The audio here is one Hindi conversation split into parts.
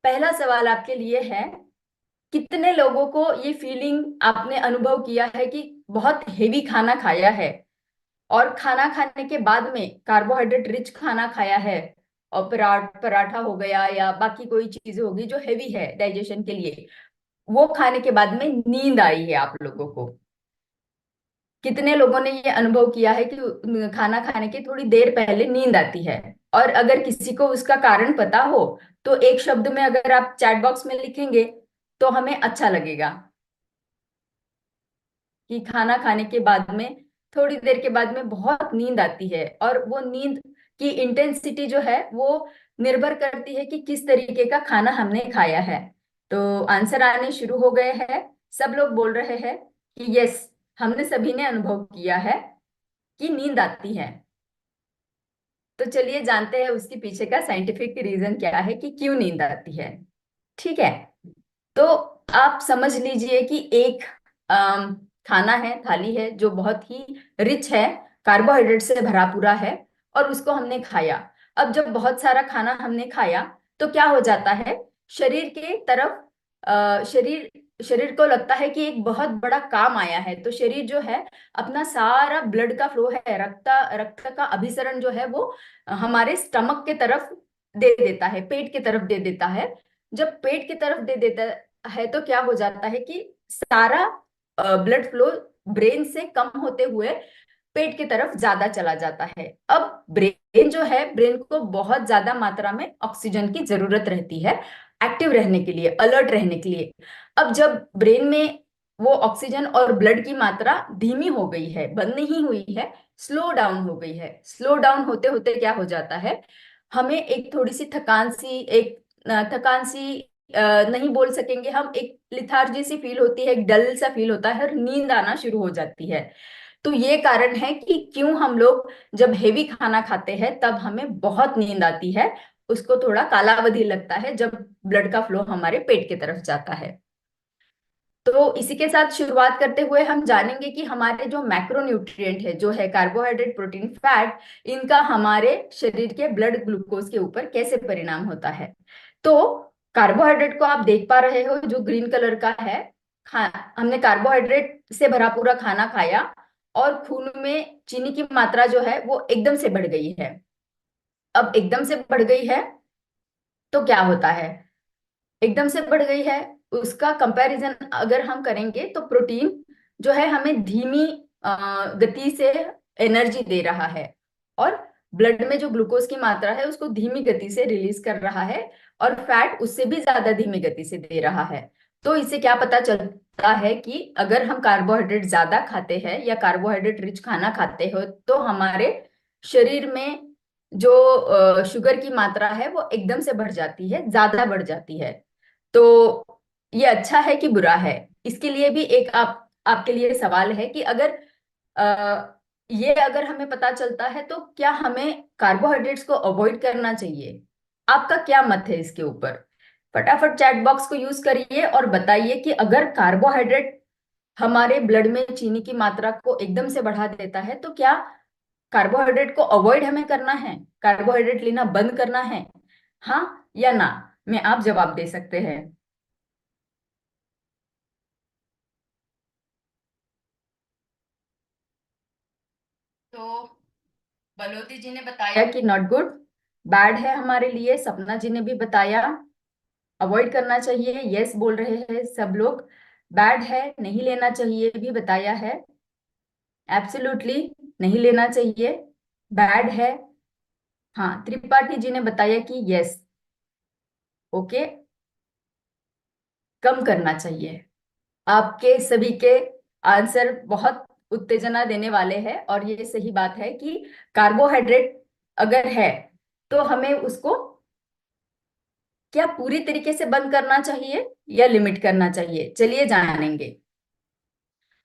पहला सवाल आपके लिए है, कितने लोगों को ये फीलिंग आपने अनुभव किया है कि बहुत हेवी खाना खाया है और खाना खाने के बाद में कार्बोहाइड्रेट रिच खाना खाया है, और पराठा हो गया या बाकी कोई चीज होगी जो हेवी है डाइजेशन के लिए, वो खाने के बाद में नींद आई है आप लोगों को? कितने लोगों ने ये अनुभव किया है कि खाना खाने के थोड़ी देर पहले नींद आती है? और अगर किसी को उसका कारण पता हो तो एक शब्द में अगर आप चैट बॉक्स में लिखेंगे तो हमें अच्छा लगेगा कि खाना खाने के बाद में थोड़ी देर के बाद में बहुत नींद आती है। और वो नींद की इंटेंसिटी जो है वो निर्भर करती है कि किस तरीके का खाना हमने खाया है। तो आंसर आने शुरू हो गए हैं। सब लोग बोल रहे हैं कि यस, हमने सभी ने अनुभव किया है कि नींद आती है। तो चलिए जानते हैं उसके पीछे का साइंटिफिक रीजन क्या है कि क्यों नींद आती है। ठीक है, तो आप समझ लीजिए कि एक अम, खाना है, थाली है जो बहुत ही रिच है, कार्बोहाइड्रेट से भरा पूरा है, और उसको हमने खाया। अब जब बहुत सारा खाना हमने खाया तो क्या हो जाता है, शरीर के तरफ शरीर शरीर को लगता है कि एक बहुत बड़ा काम आया है। तो शरीर जो है अपना सारा ब्लड का फ्लो है, रक्त का अभिसरण जो है वो हमारे स्टमक के तरफ दे देता है, पेट की तरफ दे देता है। जब पेट की तरफ दे देता है तो क्या हो जाता है कि सारा ब्लड फ्लो ब्रेन से कम होते हुए पेट की तरफ ज्यादा चला जाता है। अब ब्रेन जो है, ब्रेन को बहुत ज्यादा मात्रा में ऑक्सीजन की जरूरत रहती है एक्टिव रहने के लिए, अलर्ट रहने के लिए। अब जब ब्रेन में वो ऑक्सीजन और ब्लड की मात्रा धीमी हो गई है, बंद नहीं हुई है, स्लो डाउन हो गई है, स्लो डाउन होते होते क्या हो जाता है, हमें एक थोड़ी सी थकान सी नहीं बोल सकेंगे हम, एक लिथार्जी सी फील होती है, एक डल सा फील होता है और नींद आना शुरू हो जाती है। तो ये कारण है कि क्यों हम लोग जब हेवी खाना खाते हैं तब हमें बहुत नींद आती है। उसको थोड़ा कालावधि लगता है जब ब्लड का फ्लो हमारे पेट की तरफ जाता है। तो इसी के साथ शुरुआत करते हुए हम जानेंगे कि हमारे जो मैक्रोन्यूट्रिएंट है, जो है कार्बोहाइड्रेट, प्रोटीन, फैट, इनका हमारे शरीर के ब्लड ग्लूकोज के ऊपर कैसे परिणाम होता है। तो कार्बोहाइड्रेट को आप देख पा रहे हो जो ग्रीन कलर का है। खा हमने कार्बोहाइड्रेट से भरा पूरा खाना खाया और खून में चीनी की मात्रा जो है वो एकदम से बढ़ गई है। अब एकदम से बढ़ गई है तो क्या होता है, एकदम से बढ़ गई है, उसका कंपैरिजन अगर हम करेंगे तो प्रोटीन जो है हमें धीमी गति से एनर्जी दे रहा है, और ब्लड में जो ग्लूकोज की मात्रा है उसको धीमी गति से रिलीज कर रहा है, और फैट उससे भी ज्यादा धीमी गति से दे रहा है। तो इससे क्या पता चलता है कि अगर हम कार्बोहाइड्रेट ज्यादा खाते हैं या कार्बोहाइड्रेट रिच खाना खाते हो तो हमारे शरीर में जो शुगर की मात्रा है वो एकदम से बढ़ जाती है, ज्यादा बढ़ जाती है। तो ये अच्छा है कि बुरा है? इसके लिए भी एक आपके लिए सवाल है कि अगर ये अगर हमें पता चलता है तो क्या हमें कार्बोहाइड्रेट्स को अवॉइड करना चाहिए? आपका क्या मत है इसके ऊपर? फटाफट चैट बॉक्स को यूज करिए और बताइए कि अगर कार्बोहाइड्रेट हमारे ब्लड में चीनी की मात्रा को एकदम से बढ़ा देता है तो क्या कार्बोहाइड्रेट को अवॉइड हमें करना है, कार्बोहाइड्रेट लेना बंद करना है, हाँ या ना? में आप जवाब दे सकते हैं। तो बलोती जी ने बताया कि नॉट गुड, बैड है हमारे लिए। सपना जी ने भी बताया अवॉइड करना चाहिए, यस बोल रहे हैं सब लोग। बैड है, नहीं लेना चाहिए भी बताया है, एब्सोल्युटली नहीं लेना चाहिए। बैड है, हाँ, त्रिपाठी जी ने बताया कि यस, ओके, कम करना चाहिए। आपके सभी के आंसर बहुत उत्तेजना देने वाले हैं, और ये सही बात है कि कार्बोहाइड्रेट अगर है तो हमें उसको क्या पूरी तरीके से बंद करना चाहिए या लिमिट करना चाहिए, चलिए जानेंगे।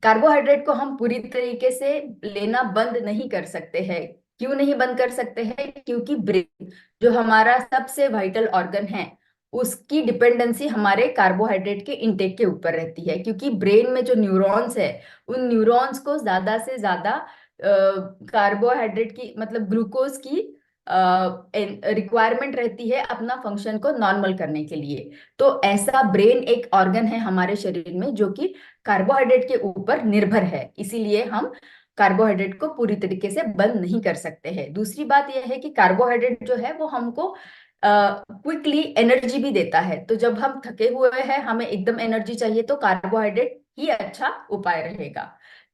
कार्बोहाइड्रेट को हम पूरी तरीके से लेना बंद नहीं कर सकते हैं। क्यों नहीं बंद कर सकते हैं? क्योंकि ब्रेन जो हमारा सबसे वाइटल ऑर्गन है उसकी डिपेंडेंसी हमारे कार्बोहाइड्रेट के इंटेक के ऊपर रहती है, क्योंकि ब्रेन में जो न्यूरॉन्स है उन न्यूरॉन्स को ज्यादा से ज्यादा कार्बोहाइड्रेट की मतलब ग्लूकोज की रिक्वायरमेंट रहती है अपना फंक्शन को नॉर्मल करने के लिए। तो ऐसा ब्रेन एक ऑर्गन है हमारे शरीर में जो कि कार्बोहाइड्रेट के ऊपर निर्भर है, इसीलिए हम कार्बोहाइड्रेट को पूरी तरीके से बंद नहीं कर सकते हैं। दूसरी बात यह है कि कार्बोहाइड्रेट जो है वो हमको क्विकली एनर्जी भी देता है। तो जब हम थके हुए हैं, हमें एकदम एनर्जी चाहिए, तो कार्बोहाइड्रेट ही अच्छा उपाय रहेगा।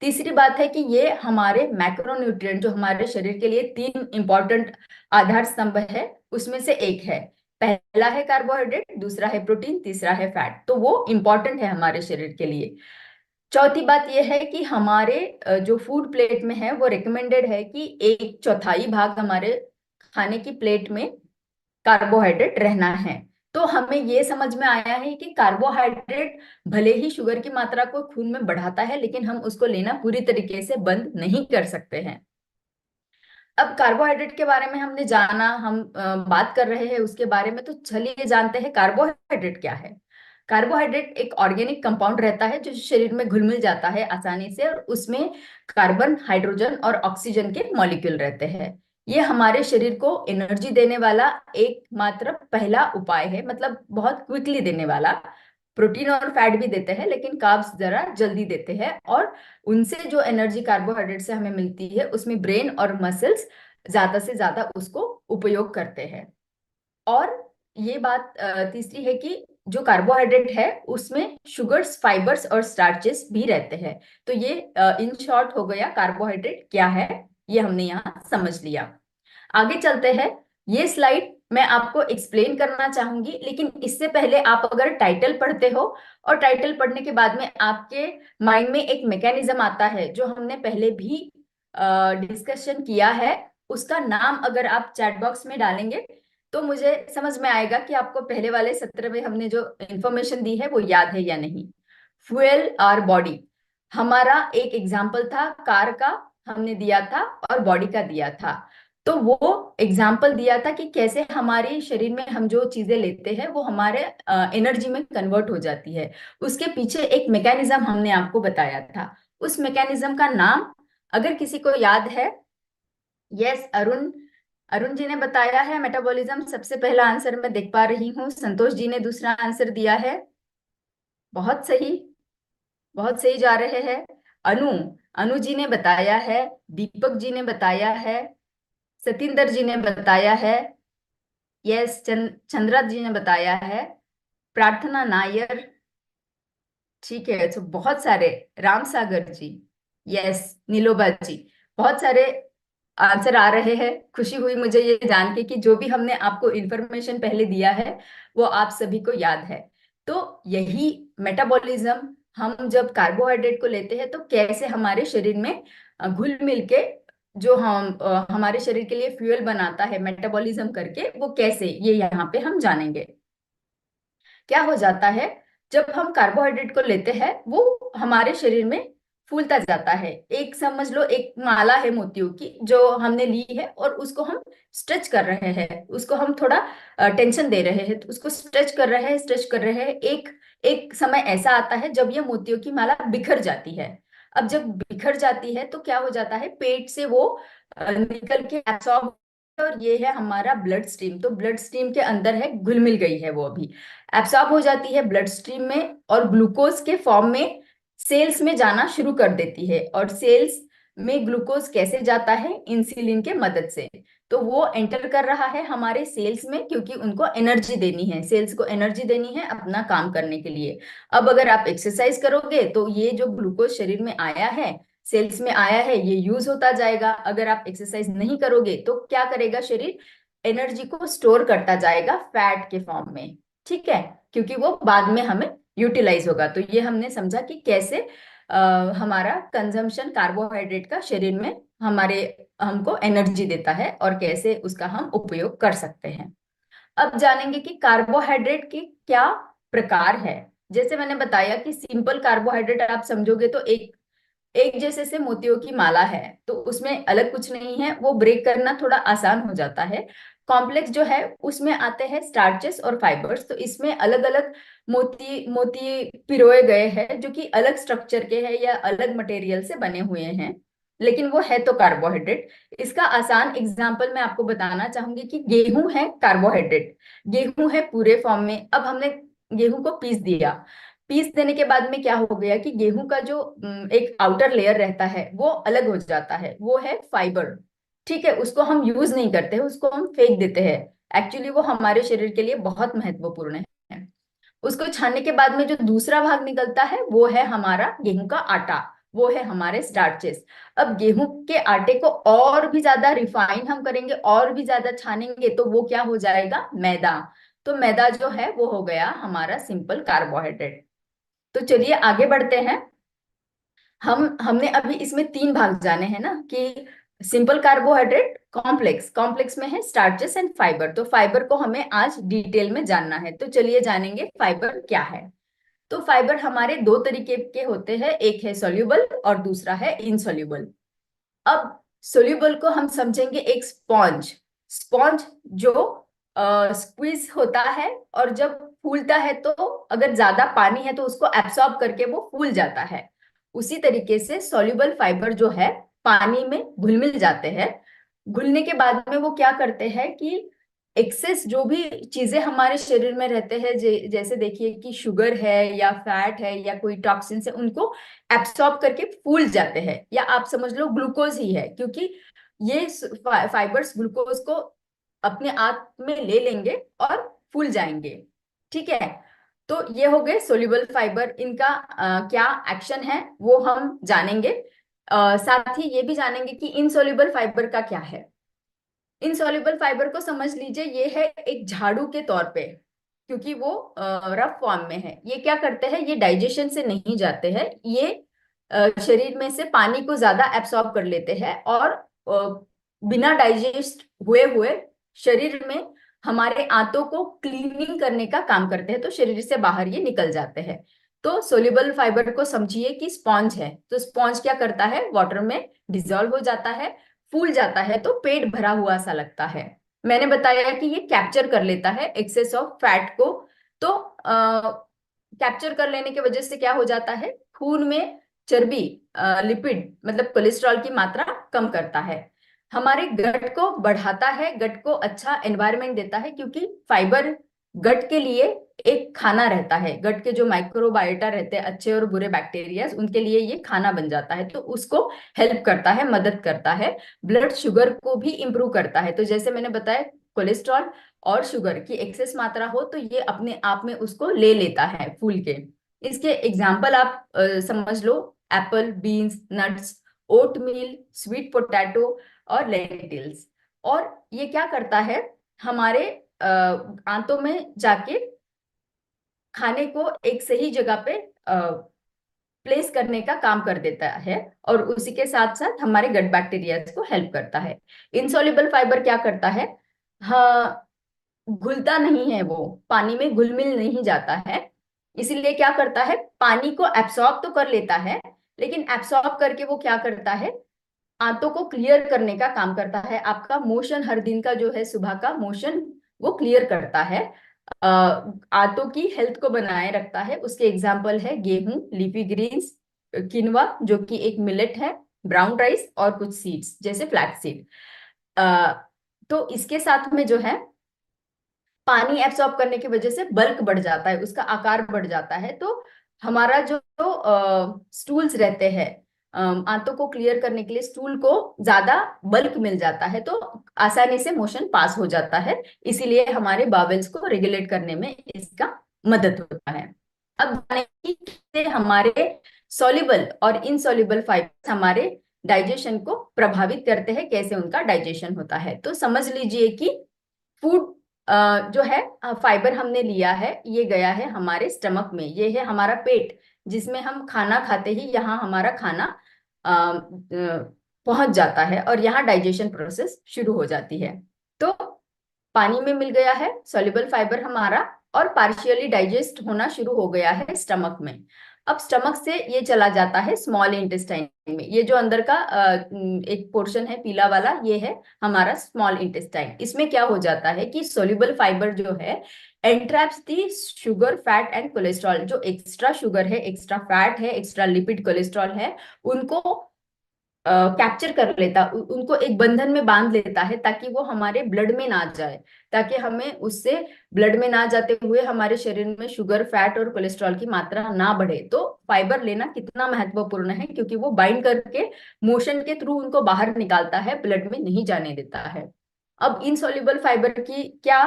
तीसरी बात है कि ये हमारे मैक्रोन्यूट्रिएंट, जो हमारे शरीर के लिए तीन इंपॉर्टेंट आधार स्तंभ है, उसमें से एक है। पहला है कार्बोहाइड्रेट, दूसरा है प्रोटीन, तीसरा है फैट। तो वो इंपॉर्टेंट है हमारे शरीर के लिए। चौथी बात यह है कि हमारे जो फूड प्लेट में है वो रिकमेंडेड है कि एक चौथाई भाग हमारे खाने की प्लेट में कार्बोहाइड्रेट रहना है। तो हमें ये समझ में आया है कि कार्बोहाइड्रेट भले ही शुगर की मात्रा को खून में बढ़ाता है, लेकिन हम उसको लेना पूरी तरीके से बंद नहीं कर सकते हैं। अब कार्बोहाइड्रेट के बारे में हमने जाना, हम बात कर रहे हैं उसके बारे में, तो चलिए जानते हैं कार्बोहाइड्रेट क्या है। कार्बोहाइड्रेट एक ऑर्गेनिक कंपाउंड रहता है जो शरीर में घुल मिल जाता है आसानी से, और उसमें कार्बन, हाइड्रोजन और ऑक्सीजन के मॉलिक्यूल रहते हैं। ये हमारे शरीर को एनर्जी देने वाला एकमात्र पहला उपाय है, मतलब बहुत क्विकली देने वाला। प्रोटीन और फैट भी देते हैं, लेकिन कार्ब्स जरा जल्दी देते हैं, और उनसे जो एनर्जी कार्बोहाइड्रेट से हमें मिलती है उसमें ब्रेन और मसल्स ज्यादा से ज्यादा उसको उपयोग करते हैं। और ये बात तीसरी है कि जो कार्बोहाइड्रेट है उसमें शुगर्स, फाइबर्स और स्टार्चेस भी रहते हैं। तो ये इन शॉर्ट हो गया कार्बोहाइड्रेट क्या है, ये हमने यहाँ समझ लिया। आगे चलते हैं। ये स्लाइड मैं आपको एक्सप्लेन करना चाहूंगी, लेकिन इससे पहले आप अगर टाइटल पढ़ते हो, और टाइटल पढ़ने के बाद में आपके माइंड में एक मैकेनिज्म आता है जो हमने पहले भी डिस्कशन किया है, उसका नाम अगर आप चैट बॉक्स में डालेंगे तो मुझे समझ में आएगा कि आपको पहले वाले सत्र में हमने जो इंफॉर्मेशन दी है वो याद है या नहीं। फ्यूल और बॉडी, हमारा एक एग्जाम्पल था कार का, हमने दिया था, और बॉडी का दिया था। तो वो एग्जाम्पल दिया था कि कैसे हमारे शरीर में हम जो चीजें लेते हैं वो हमारे एनर्जी में कन्वर्ट हो जाती है। उसके पीछे एक मैकेनिज्म हमने आपको बताया था। उस मैकेनिज्म का नाम अगर किसी को याद है, यस अरुण, अरुण जी ने बताया है मेटाबॉलिज्म, सबसे पहला आंसर मैं देख पा रही हूँ। संतोष जी ने दूसरा आंसर दिया है, बहुत सही, बहुत सही जा रहे हैं। अनु, अनु जी ने बताया है, दीपक जी ने बताया है, सतिंदर जी ने बताया है, यस चंद्रा जी ने बताया है, प्रार्थना नायर, ठीक है। तो बहुत सारे, राम सागर जी, यस नीलोबा जी, बहुत सारे आंसर आ रहे हैं। खुशी हुई मुझे ये जान के कि जो भी हमने आपको इंफॉर्मेशन पहले दिया है वो आप सभी को याद है। तो यही मेटाबॉलिज्म, हम जब कार्बोहाइड्रेट को लेते हैं तो कैसे हमारे शरीर में घुल मिल के जो हमारे शरीर के लिए फ्यूल बनाता है मेटाबॉलिज्म करके, वो कैसे, ये यहाँ पे हम जानेंगे। क्या हो जाता है जब हम कार्बोहाइड्रेट को लेते हैं, वो हमारे शरीर में फूलता जाता है। एक समझ लो एक माला है मोतियों की जो हमने ली है, और उसको हम स्ट्रेच कर रहे हैं, उसको हम थोड़ा टेंशन दे रहे हैं, तो उसको स्ट्रेच कर रहे हैं, स्ट्रेच कर रहे हैं। एक एक समय ऐसा आता है जब ये मोतियों की माला बिखर जाती है। अब जब बिखर जाती है तो क्या हो जाता है, पेट से वो निकल के एब्सॉर्ब, और ये है हमारा ब्लड स्ट्रीम। तो ब्लड स्ट्रीम के अंदर है, घुल मिल गई है वो अभी, एब्सॉर्ब हो जाती है ब्लड स्ट्रीम में, और ग्लूकोज के फॉर्म में सेल्स में जाना शुरू कर देती है। और सेल्स में ग्लूकोज कैसे जाता है, इंसुलिन के मदद से। तो वो एंटर कर रहा है हमारे सेल्स में, क्योंकि उनको एनर्जी देनी है, सेल्स को एनर्जी देनी है अपना काम करने के लिए। अब अगर आप एक्सरसाइज करोगे तो ये जो ग्लूकोज शरीर में आया है, सेल्स में आया है, ये यूज होता जाएगा। अगर आप एक्सरसाइज नहीं करोगे तो क्या करेगा शरीर, एनर्जी को स्टोर करता जाएगा फैट के फॉर्म में, ठीक है, क्योंकि वो बाद में हमें यूटिलाइज होगा। तो ये हमने समझा कि कैसे हमारा कंजम्पशन कार्बोहाइड्रेट का शरीर में हमारे हमको एनर्जी देता है, और कैसे उसका हम उपयोग कर सकते हैं। अब जानेंगे कि कार्बोहाइड्रेट के क्या प्रकार है। जैसे मैंने बताया कि सिंपल कार्बोहाइड्रेट आप समझोगे तो एक एक जैसे से मोतियों की माला है, तो उसमें अलग कुछ नहीं है, वो ब्रेक करना थोड़ा आसान हो जाता है। कॉम्प्लेक्स जो है उसमें आते हैं स्टार्चेस और फाइबर्स, तो इसमें अलग अलग मोती मोती पिरोए गए हैं जो कि अलग स्ट्रक्चर के हैं या अलग मटेरियल से बने हुए हैं। लेकिन वो है तो कार्बोहाइड्रेट। इसका आसान एग्जाम्पल मैं आपको बताना चाहूंगी कि गेहूं है कार्बोहाइड्रेट, गेहूं है पूरे फॉर्म में। अब हमने गेहूं को पीस दिया, पीस देने के बाद में क्या हो गया कि गेहूं का जो एक आउटर लेयर रहता है वो अलग हो जाता है, वो है फाइबर। ठीक है, उसको हम यूज नहीं करते हैं, उसको हम फेंक देते हैं। एक्चुअली वो हमारे शरीर के लिए बहुत महत्वपूर्ण है। उसको छानने के बाद में जो दूसरा भाग निकलता है वो है हमारा गेहूं का आटा, वो है हमारे स्टार्चेस। अब गेहूं के आटे को और भी ज्यादा रिफाइन हम करेंगे, और भी ज्यादा छानेंगे, तो वो क्या हो जाएगा, मैदा। तो मैदा जो है वो हो गया हमारा सिंपल कार्बोहाइड्रेट। तो चलिए आगे बढ़ते हैं। हमने अभी इसमें तीन भाग जाने हैं ना, कि सिंपल कार्बोहाइड्रेट, कॉम्प्लेक्स, कॉम्प्लेक्स में है स्टार्चेस एंड फाइबर। तो फाइबर को हमें आज डिटेल में जानना है, तो चलिए जानेंगे फाइबर क्या है। तो फाइबर हमारे दो तरीके के होते हैं, एक है सोल्यूबल और दूसरा है इनसोल्यूबल। अब सोल्यूबल को हम समझेंगे एक स्पॉन्ज। स्पॉन्ज जो स्क्वीज होता है, और जब फूलता है तो अगर ज्यादा पानी है तो उसको एब्सॉर्ब करके वो फूल जाता है। उसी तरीके से सॉल्युबल फाइबर जो है पानी में घुल मिल जाते हैं। घुलने के बाद में वो क्या करते हैं कि एक्सेस जो भी चीजें हमारे शरीर में रहते हैं, जैसे देखिए कि शुगर है या फैट है या कोई टॉक्सिन है, उनको एब्सॉर्ब करके फूल जाते हैं। या आप समझ लो ग्लूकोज ही है, क्योंकि ये फाइबर्स ग्लूकोज को अपने आप में ले लेंगे और फूल जाएंगे। ठीक है, तो ये हो गए सोल्यूबल फाइबर। इनका क्या एक्शन है वो हम जानेंगे। साथ ही ये भी जानेंगे कि इनसोल्यूबल फाइबर का क्या है। इनसॉल्युबल फाइबर को समझ लीजिए ये है एक झाड़ू के तौर पे, क्योंकि वो रफ फॉर्म में है। ये क्या करते हैं, ये डाइजेशन से नहीं जाते हैं, ये शरीर में से पानी को ज्यादा एब्सॉर्ब कर लेते हैं, और बिना डाइजेस्ट हुए हुए शरीर में हमारे आंतों को क्लीनिंग करने का काम करते हैं, तो शरीर से बाहर ये निकल जाते हैं। तो सोल्यूबल फाइबर को समझिए कि स्पॉन्ज है। तो स्पॉन्ज क्या करता है, वाटर में डिजोल्व हो जाता है, फूल जाता है, तो पेट भरा हुआ सा लगता है। मैंने बताया कि ये कैप्चर कर लेता है एक्सेस ऑफ फैट को। तो कैप्चर कर लेने की वजह से क्या हो जाता है, खून में चर्बी, लिपिड मतलब कोलेस्ट्रॉल की मात्रा कम करता है। हमारे गट को बढ़ाता है, गट को अच्छा एनवायरनमेंट देता है, क्योंकि फाइबर गट के लिए एक खाना रहता है। गट के जो माइक्रोबायोटा रहते हैं, अच्छे और बुरे बैक्टीरिया, उनके लिए ये खाना बन जाता है, तो उसको हेल्प करता है, मदद करता है। ब्लड शुगर को भी इम्प्रूव करता है। तो जैसे मैंने बताया, कोलेस्ट्रॉल और शुगर की एक्सेस मात्रा हो तो ये अपने आप में उसको ले लेता है फूल के। इसके एग्जाम्पल आप समझ लो, एप्पल, बीन्स, नट्स, ओट मील, स्वीट पोटैटो और लेंटिल्स। और ये क्या करता है, हमारे आंतों में जाके खाने को एक सही जगह पे प्लेस करने का काम कर देता है, और उसी के साथ साथ हमारे गट बैक्टीरिया को हेल्प करता है। इनसॉल्युबल फाइबर क्या करता है, हाँ, घुलता नहीं है, वो पानी में घुल मिल नहीं जाता है। इसीलिए क्या करता है, पानी को एब्सॉर्ब तो कर लेता है, लेकिन एब्सॉर्ब करके वो क्या करता है, आंतों को क्लियर करने का काम करता है। आपका मोशन हर दिन का जो है, सुबह का मोशन, वो क्लियर करता है, आंतों की हेल्थ को बनाए रखता है। उसके एग्जाम्पल है गेहूं, लीफी ग्रीन्स, किनवा जो कि एक मिलेट है, ब्राउन राइस, और कुछ सीड्स जैसे फ्लैक्स सीड। तो इसके साथ में जो है, पानी एब्सॉर्ब करने की वजह से बल्क बढ़ जाता है, उसका आकार बढ़ जाता है। तो हमारा जो स्टूल्स रहते हैं, आंतों को क्लियर करने के लिए स्टूल को ज्यादा बल्क मिल जाता है, तो आसानी से मोशन पास हो जाता है। इसीलिए हमारे बावेल्स को रेगुलेट करने में इसका मदद होता है। अब जाने कि कैसे हमारे सॉल्युबल और इनसॉल्युबल फाइबर्स हमारे डाइजेशन को प्रभावित करते हैं, कैसे उनका डाइजेशन होता है। तो समझ लीजिए कि फूड जो है, फाइबर हमने लिया है, ये गया है हमारे स्टमक में, ये है हमारा पेट, जिसमें हम खाना खाते ही यहाँ हमारा खाना पहुंच जाता है, और यहाँ डाइजेशन प्रोसेस शुरू हो जाती है। तो पानी में मिल गया है सॉल्युबल फाइबर हमारा, और पार्शियली डाइजेस्ट होना शुरू हो गया है स्टमक में। अब स्टमक से ये चला जाता है स्मॉल इंटेस्टाइन में। ये जो अंदर का एक पोर्शन है पीला वाला, ये है हमारा स्मॉल इंटेस्टाइन। इसमें क्या हो जाता है कि सोल्यूबल फाइबर जो है एंट्रैप्स दी शुगर, फैट एंड कोलेस्ट्रॉल। जो एक्स्ट्रा शुगर है, एक्स्ट्रा फैट है, एक्स्ट्रा लिपिड, कोलेस्ट्रॉल है, उनको कैप्चर कर लेता, उनको एक बंधन में बांध लेता है, ताकि वो हमारे ब्लड में ना जाए, ताकि हमें उससे ब्लड में ना जाते हुए हमारे शरीर में शुगर, फैट और कोलेस्ट्रॉल की मात्रा ना बढ़े। तो फाइबर लेना कितना महत्वपूर्ण है, क्योंकि वो बाइंड करके मोशन के थ्रू उनको बाहर निकालता है, ब्लड में नहीं जाने देता है। अब इनसॉल्युबल फाइबर की क्या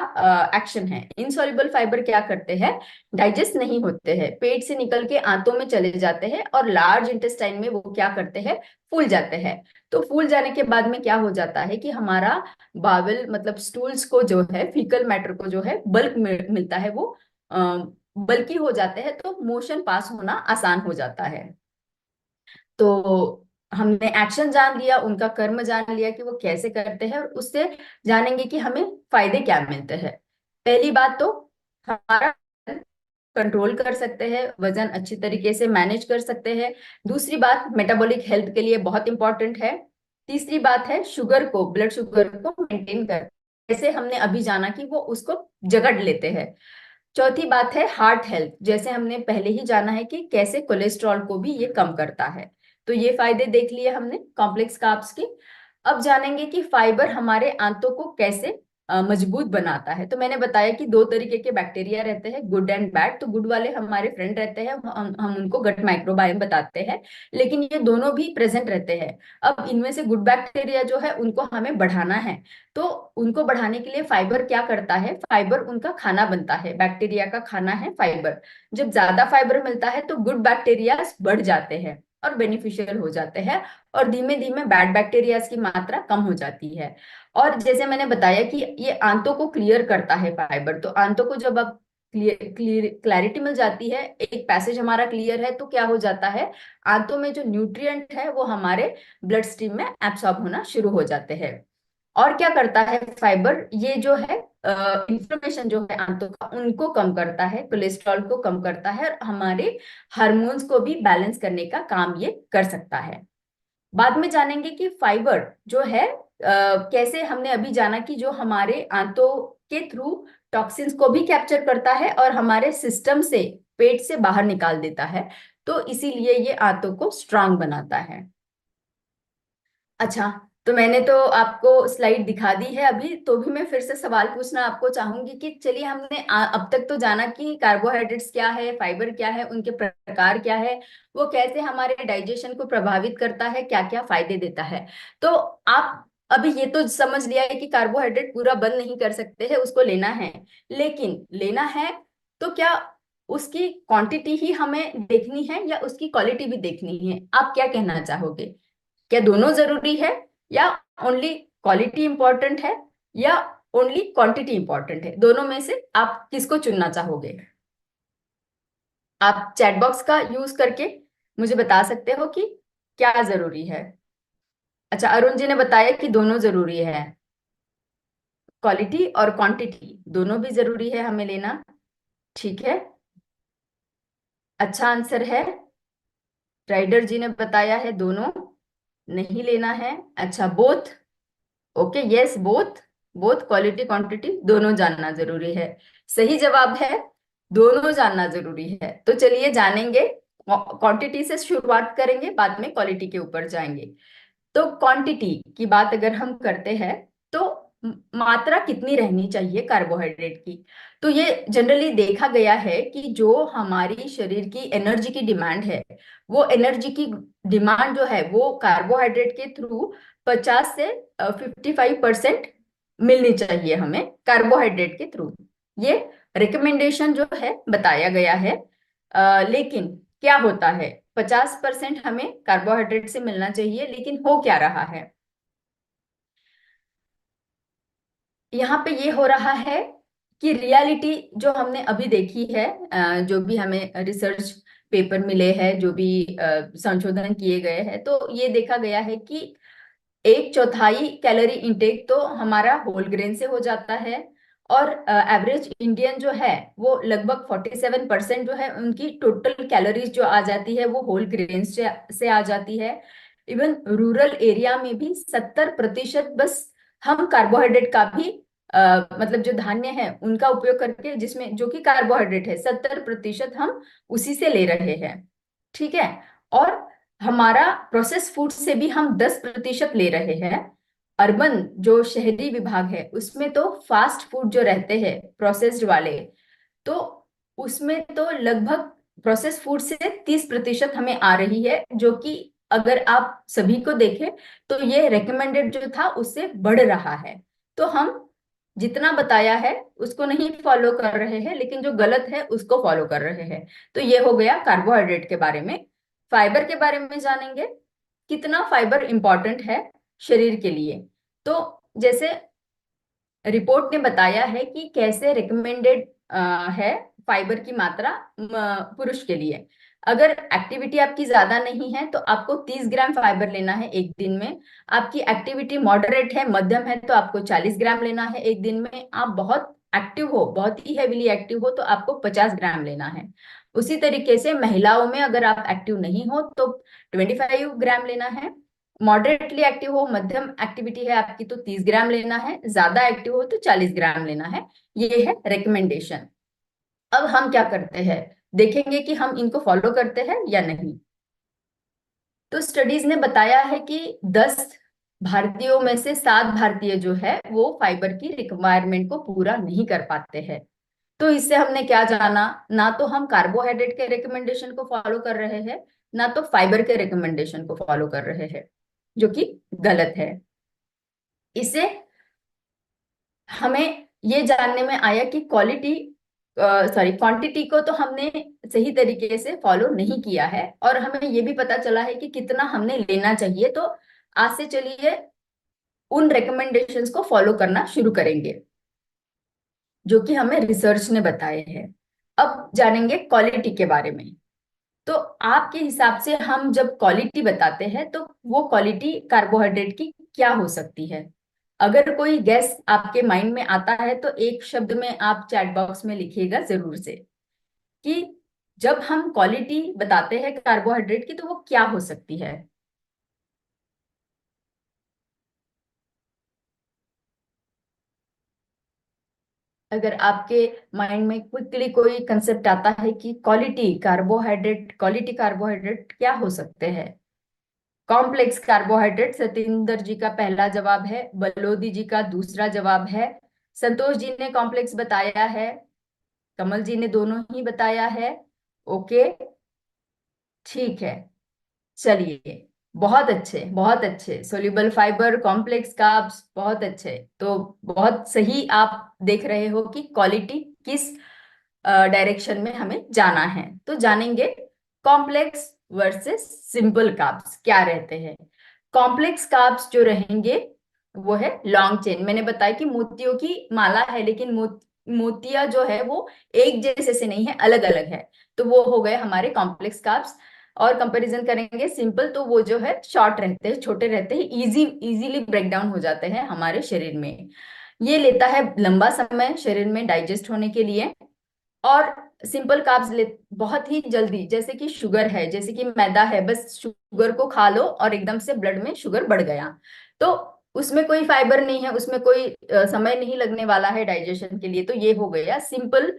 एक्शन है? इनसॉल्युबल फाइबर क्या करते हैं? डाइजेस्ट नहीं होते हैं, पेट से निकल के आंतों में चले जाते हैं और लार्ज इंटेस्टाइन में वो क्या करते हैं, फूल जाते हैं। तो फूल जाने के बाद में क्या हो जाता है कि हमारा बावल मतलब स्टूल्स को जो है, फीकल मैटर को जो है बल्क मिलता है, वो बल्की हो जाते हैं, तो मोशन पास होना आसान हो जाता है। तो हमने एक्शन जान लिया, उनका कर्म जान लिया कि वो कैसे करते हैं, और उससे जानेंगे कि हमें फायदे क्या मिलते हैं। पहली बात तो हमारा कंट्रोल कर सकते हैं, वजन अच्छी तरीके से मैनेज कर सकते हैं। दूसरी बात, मेटाबॉलिक हेल्थ के लिए बहुत इंपॉर्टेंट है। तीसरी बात है शुगर को, ब्लड शुगर को मेंटेन कर, जैसे हमने अभी जाना कि वो उसको जगड़ लेते हैं। चौथी बात है हार्ट हेल्थ, जैसे हमने पहले ही जाना है कि कैसे कोलेस्ट्रॉल को भी ये कम करता है। तो ये फायदे देख लिए हमने कॉम्प्लेक्स कार्ब्स के। अब जानेंगे कि फाइबर हमारे आंतों को कैसे मजबूत बनाता है। तो मैंने बताया कि दो तरीके के बैक्टीरिया रहते हैं, गुड एंड बैड। तो गुड वाले हमारे फ्रेंड रहते हैं, हम उनको गट माइक्रोबायोम बताते हैं, लेकिन ये दोनों भी प्रेजेंट रहते हैं। अब इनमें से गुड बैक्टीरिया जो है उनको हमें बढ़ाना है, तो उनको बढ़ाने के लिए फाइबर क्या करता है, फाइबर उनका खाना बनता है, बैक्टीरिया का खाना है फाइबर। जब ज्यादा फाइबर मिलता है तो गुड बैक्टीरिया बढ़ जाते हैं और बेनिफिशियल हो जाते हैं, और धीमे धीमे बैड बैक्टीरियाज की मात्रा कम हो जाती है। और जैसे मैंने बताया कि ये आंतों को क्लियर करता है फाइबर, तो आंतों को जब अब क्लैरिटी मिल जाती है, एक पैसेज हमारा क्लियर है, तो क्या हो जाता है, आंतों में जो न्यूट्रिएंट है वो हमारे ब्लड स्ट्रीम में एब्सॉर्ब होना शुरू हो जाते हैं। और क्या करता है फाइबर, ये जो है इंफ्लेमेशन जो है आंतों का, उनको कम करता है, कोलेस्ट्रॉल को कम करता है, और हमारे हार्मोन्स को भी बैलेंस करने का काम ये कर सकता है। बाद में जानेंगे कि फाइबर जो है कैसे, हमने अभी जाना कि जो हमारे आंतों के थ्रू टॉक्सिन्स को भी कैप्चर करता है और हमारे सिस्टम से, पेट से बाहर निकाल देता है, तो इसीलिए ये आंतों को स्ट्रांग बनाता है। अच्छा, तो मैंने तो आपको स्लाइड दिखा दी है अभी, तो भी मैं फिर से सवाल पूछना आपको चाहूंगी कि चलिए, हमने अब तक तो जाना कि कार्बोहाइड्रेट्स क्या है, फाइबर क्या है, उनके प्रकार क्या है, वो कैसे हमारे डाइजेशन को प्रभावित करता है, क्या क्या फायदे देता है। तो आप अभी ये तो समझ लिया है कि कार्बोहाइड्रेट पूरा बंद नहीं कर सकते हैं, उसको लेना है। लेकिन लेना है तो क्या उसकी क्वांटिटी ही हमें देखनी है या उसकी क्वालिटी भी देखनी है? आप क्या कहना चाहोगे? क्या दोनों जरूरी है, या ओनली क्वालिटी इंपॉर्टेंट है, या ओनली क्वांटिटी इंपॉर्टेंट है? दोनों में से आप किसको चुनना चाहोगे? आप चैट बॉक्स का यूज करके मुझे बता सकते हो कि क्या जरूरी है। अच्छा, अरुण जी ने बताया कि दोनों जरूरी है, क्वालिटी और क्वांटिटी दोनों भी जरूरी है हमें लेना। ठीक है, अच्छा आंसर है। राइडर जी ने बताया है दोनों नहीं लेना है। अच्छा, both. Okay, yes, both. Both quality quantity दोनों जानना जरूरी है। सही जवाब है, दोनों जानना जरूरी है। तो चलिए जानेंगे, क्वांटिटी से शुरुआत करेंगे, बाद में क्वालिटी के ऊपर जाएंगे। तो क्वांटिटी की बात अगर हम करते हैं, तो मात्रा कितनी रहनी चाहिए कार्बोहाइड्रेट की? तो ये जनरली देखा गया है कि जो हमारी शरीर की एनर्जी की डिमांड है, वो एनर्जी की डिमांड जो है वो कार्बोहाइड्रेट के थ्रू 50 से 55% मिलनी चाहिए हमें कार्बोहाइड्रेट के थ्रू। ये रिकमेंडेशन जो है बताया गया है। लेकिन क्या होता है, 50% हमें कार्बोहाइड्रेट से मिलना चाहिए, लेकिन हो क्या रहा है, यहाँ पे ये हो रहा है कि रियलिटी जो हमने अभी देखी है, जो भी हमें रिसर्च पेपर मिले हैं, जो भी संशोधन किए गए हैं, तो ये देखा गया है कि एक चौथाई कैलोरी इंटेक तो हमारा होल ग्रेन से हो जाता है, और एवरेज इंडियन जो है वो लगभग 47% जो है उनकी टोटल कैलोरीज जो आ जाती है वो होल ग्रेन से आ जाती है। इवन रूरल एरिया में भी 70% बस हम कार्बोहाइड्रेट का भी मतलब जो धान्य है उनका उपयोग करके, जिसमें जो कि कार्बोहाइड्रेट है, 70% हम उसी से ले रहे हैं। ठीक है। और हमारा प्रोसेस फूड से भी हम 10% ले रहे हैं। अर्बन जो शहरी विभाग है उसमें तो फास्ट फूड जो रहते हैं प्रोसेस्ड वाले, तो उसमें तो लगभग प्रोसेस फूड से 30% हमें आ रही है, जो कि अगर आप सभी को देखें तो ये रेकमेंडेड जो था उससे बढ़ रहा है। तो हम जितना बताया है उसको नहीं फॉलो कर रहे हैं, लेकिन जो गलत है उसको फॉलो कर रहे हैं। तो ये हो गया कार्बोहाइड्रेट के बारे में। फाइबर के बारे में जानेंगे, कितना फाइबर इंपॉर्टेंट है शरीर के लिए। तो जैसे रिपोर्ट ने बताया है कि कैसे रिकमेंडेड है फाइबर की मात्रा पुरुष के लिए। अगर एक्टिविटी आपकी ज्यादा नहीं है तो आपको 30 ग्राम फाइबर लेना है एक दिन में। आपकी एक्टिविटी मॉडरेट है, मध्यम है, तो आपको 40 ग्राम लेना है एक दिन में। आप बहुत एक्टिव हो, बहुत ही हेविली एक्टिव हो, तो आपको 50 ग्राम लेना है। उसी तरीके से महिलाओं में अगर आप एक्टिव नहीं हो तो 25 ग्राम लेना है। मॉडरेटली एक्टिव हो, मध्यम एक्टिविटी है आपकी, तो 30 ग्राम लेना है। ज्यादा एक्टिव हो तो 40 ग्राम लेना है। ये है रिकमेंडेशन। अब हम क्या करते हैं, देखेंगे कि हम इनको फॉलो करते हैं या नहीं। तो स्टडीज ने बताया है कि 10 भारतीयों में से 7 भारतीय जो है वो फाइबर की रिक्वायरमेंट को पूरा नहीं कर पाते हैं। तो इससे हमने क्या जाना, ना तो हम कार्बोहाइड्रेट के रिकमेंडेशन को फॉलो कर रहे हैं, ना तो फाइबर के रिकमेंडेशन को फॉलो कर रहे हैं, जो कि गलत है। इससे हमें ये जानने में आया कि क्वांटिटी को तो हमने सही तरीके से फॉलो नहीं किया है, और हमें ये भी पता चला है कि कितना हमने लेना चाहिए। तो आज से चलिए उन रिकमेंडेशंस को फॉलो करना शुरू करेंगे जो कि हमें रिसर्च ने बताए हैं। अब जानेंगे क्वालिटी के बारे में। तो आपके हिसाब से हम जब क्वालिटी बताते हैं तो वो क्वालिटी कार्बोहाइड्रेट की क्या हो सकती है? अगर कोई गैस आपके माइंड में आता है तो एक शब्द में आप चैट बॉक्स में लिखिएगा जरूर से, कि जब हम क्वालिटी बताते हैं कार्बोहाइड्रेट की तो वो क्या हो सकती है। अगर आपके माइंड में क्विकली कोई कंसेप्ट आता है कि क्वालिटी कार्बोहाइड्रेट क्या हो सकते हैं। कॉम्प्लेक्स कार्बोहाइड्रेट सतिंदर जी का पहला जवाब है, बलोदी जी का दूसरा जवाब है, संतोष जी ने कॉम्प्लेक्स बताया है, कमल जी ने दोनों ही बताया है। ओके, ठीक है, चलिए, बहुत अच्छे, बहुत अच्छे। सोल्यूबल फाइबर, कॉम्प्लेक्स कार्ब्स, बहुत अच्छे। तो बहुत सही आप देख रहे हो कि क्वालिटी किस डायरेक्शन में हमें जाना है। तो जानेंगे कॉम्प्लेक्स वर्सेस सिंपल कार्ब्स क्या रहते हैं। कॉम्प्लेक्स कार्ब्स जो रहेंगे वो है लॉन्ग चेन। मैंने बताया कि मोतियों की माला है, लेकिन मोतिया जो है वो एक जैसे से नहीं है, अलग अलग है। तो वो हो गए हमारे कॉम्प्लेक्स कार्ब्स। और कंपैरिजन करेंगे सिंपल, तो वो जो है शॉर्ट रहते हैं, छोटे रहते हैं, इजीली ब्रेक डाउन हो जाते हैं हमारे शरीर में। ये लेता है लंबा समय शरीर में डाइजेस्ट होने के लिए। और सिंपल कार्ब्स ले बहुत ही जल्दी, जैसे कि शुगर है, जैसे कि मैदा है, बस शुगर को खा लो और एकदम से ब्लड में शुगर बढ़ गया। तो उसमें कोई फाइबर नहीं है, उसमें कोई समय नहीं लगने वाला है डाइजेशन के लिए। तो ये हो गया सिंपल,